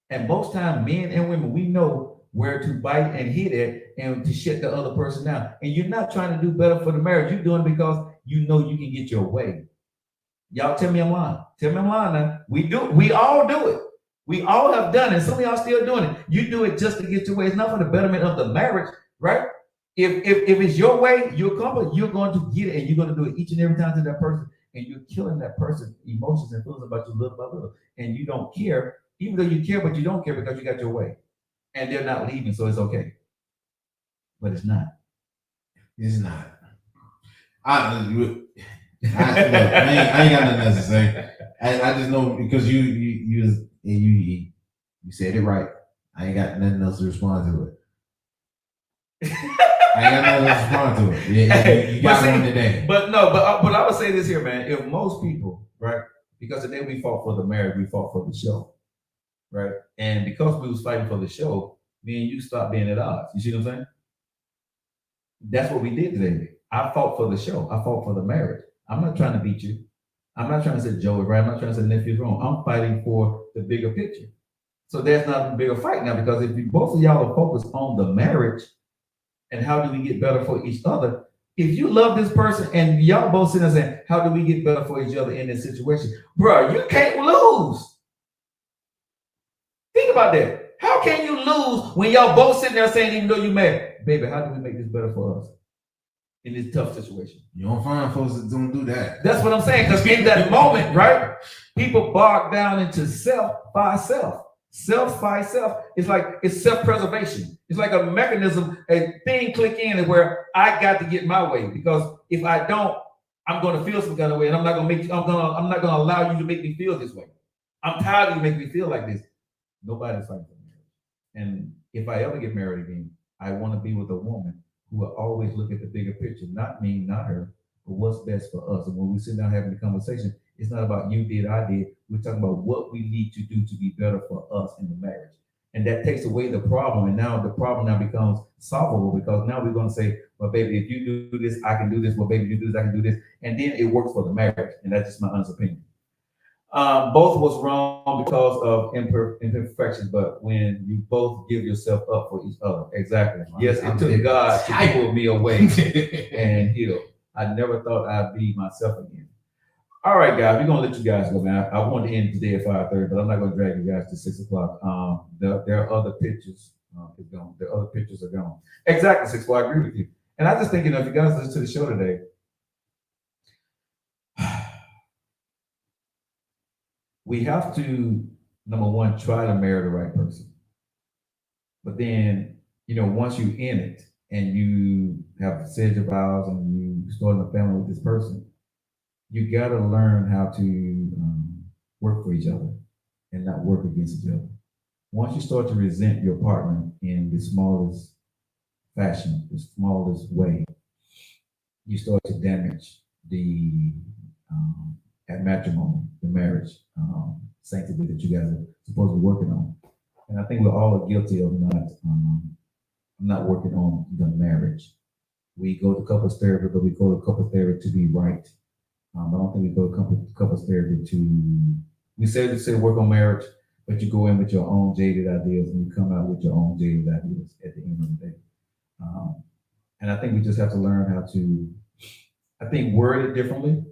And most times, men and women, we know where to bite and hit it and to shut the other person down. And you're not trying to do better for the marriage. You're doing it because you know you can get your way. Y'all tell me I'm lying. Tell me I'm lying now. We all do it. We all have done it. Some of y'all still doing it. You do it just to get your way. It's not for the betterment of the marriage, right? If it's your way, you're going to get it, and you're going to do it each and every time to that person, and you're killing that person's emotions and feelings about you little by little, and you don't care, even though you care, but you don't care because you got your way, and they're not leaving, so it's okay. But it's not. It's not. I ain't got nothing else to say. I just know because you said it right. I ain't got nothing else to respond to it. I ain't got nothing else to respond to it. Yeah, you got one today. But I would say this here, man. If most people, right, because today we fought for the marriage, we fought for the show, right? And because we was fighting for the show, me and you stopped being at odds. You see what I'm saying? That's what we did today. I fought for the show. I fought for the marriage. I'm not trying to beat you. I'm not trying to say Joe is right. I'm not trying to say nephew's wrong. I'm fighting for the bigger picture. So there's not a bigger fight now, because if you, both of y'all are focused on the marriage and how do we get better for each other, if you love this person and y'all both sitting there saying, how do we get better for each other in this situation? Bro, you can't lose. Think about that. How can you lose when y'all both sitting there saying, even though you mad, baby, how do we make this better for us in this tough situation? You don't find folks that don't do that. That's what I'm saying. Because in that moment, right, people bog down into self by self. Self by self. It's self-preservation. It's like a mechanism, a thing click in where I got to get my way. Because if I don't, I'm going to feel some kind of way, and I'm not going to allow you to make me feel this way. I'm tired of you making me feel like this. Nobody's fighting for marriage. And if I ever get married again, I want to be with a woman who will always look at the bigger picture, not me, not her, but what's best for us. And when we sit down having the conversation, it's not about you did, I did. We're talking about what we need to do to be better for us in the marriage. And that takes away the problem. And now the problem now becomes solvable, because now we're going to say, well, baby, if you do this, I can do this. Well, baby, you do this, I can do this. And then it works for the marriage. And that's just my honest opinion. Both was wrong because of imperfection, but when you both give yourself up for each other. Exactly. Yes, it took God to pull me away and heal. I never thought I'd be myself again. All right, guys, we're gonna let you guys go, man. I wanted to end today at 5:30, but I'm not gonna drag you guys to 6 o'clock. There are other pictures. It's gone. The other pictures are gone. Exactly, 6 o'clock. I agree with you. And I just think, if you guys listen to the show today, we have to, number one, try to marry the right person. But then, once you're in it and you have said your vows and you starting a family with this person, you got to learn how to work for each other and not work against each other. Once you start to resent your partner in the smallest fashion, the smallest way, you start to damage the at matrimony, the marriage sanctity that you guys are supposed to be working on. And I think we're all guilty of not working on the marriage. We go to couples therapy, but we go to couples therapy to be right. I don't think we go to couples therapy we say work on marriage, but you go in with your own jaded ideas and you come out with your own jaded ideas at the end of the day. And I think we just have to learn how to, word it differently.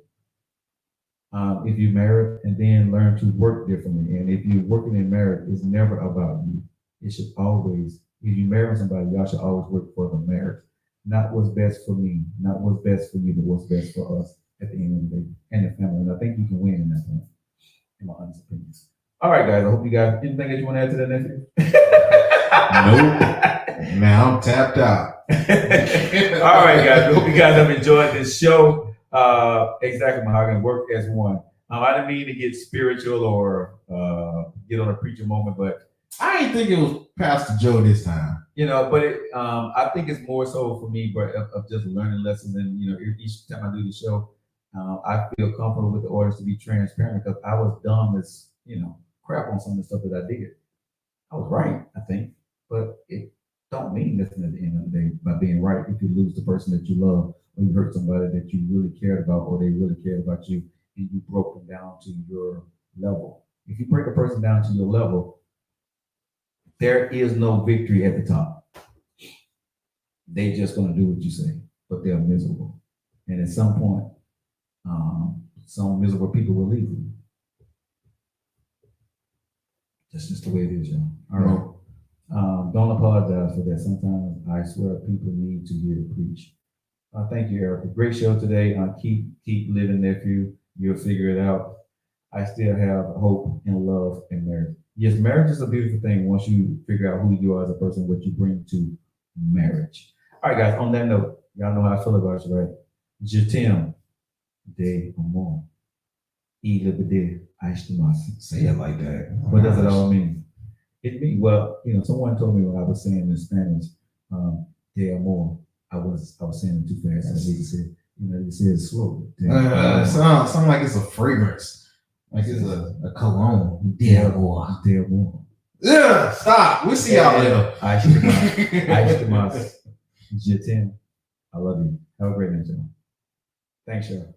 If you married, and then learn to work differently. And if you're working in marriage, it's never about you. It should always, if you marry somebody, y'all should always work for the marriage. Not what's best for me, not what's best for you, but what's best for us at the end of the day and the family. And I think you can win in that point, in my honest opinion. All right, guys. I hope you guys, anything that you want to add to that, nephew? Nope. Now I'm tapped out. All right, guys. I hope you guys have enjoyed this show. Exactly, Mahogany, work as one. I didn't mean to get spiritual or get on a preacher moment, but I didn't think it was Pastor Joe this time. But I think it's more so for me, but of just learning lessons. And each time I do the show, I feel comfortable with the audience to be transparent because I was dumb as crap on some of the stuff that I did. I was right, I think, but it don't mean nothing at the end of the day by being right. If you lose the person that you love, or you hurt somebody that you really cared about, or they really cared about you, and you broke them down to your level. If you break a person down to your level, there is no victory at the top. They just gonna do what you say, but they're miserable. And at some point, some miserable people will leave you. That's just the way it is, y'all. All right. Don't apologize for that. Sometimes I swear people need to hear it preach. Thank you, Erica. Great show today. Keep living, nephew. You'll figure it out. I still have hope and love in marriage. Yes, marriage is a beautiful thing once you figure out who you are as a person, what you bring to marriage. All right, guys, on that note, y'all know how I feel about you, right? Je t'aime de amour. Y liberté achetemas. Say it like that. What does it all mean? It means, well, someone told me when I was saying in Spanish, de amor, I was saying it too fast. I need to say, you say it slowly. Sounds like it's a fragrance. Like it's a cologne. De amor. De amor. Yeah, stop. We'll see y'all later. Achetemas. Je t'aime. I love you. Have a great night, y'all. Thanks, y'all.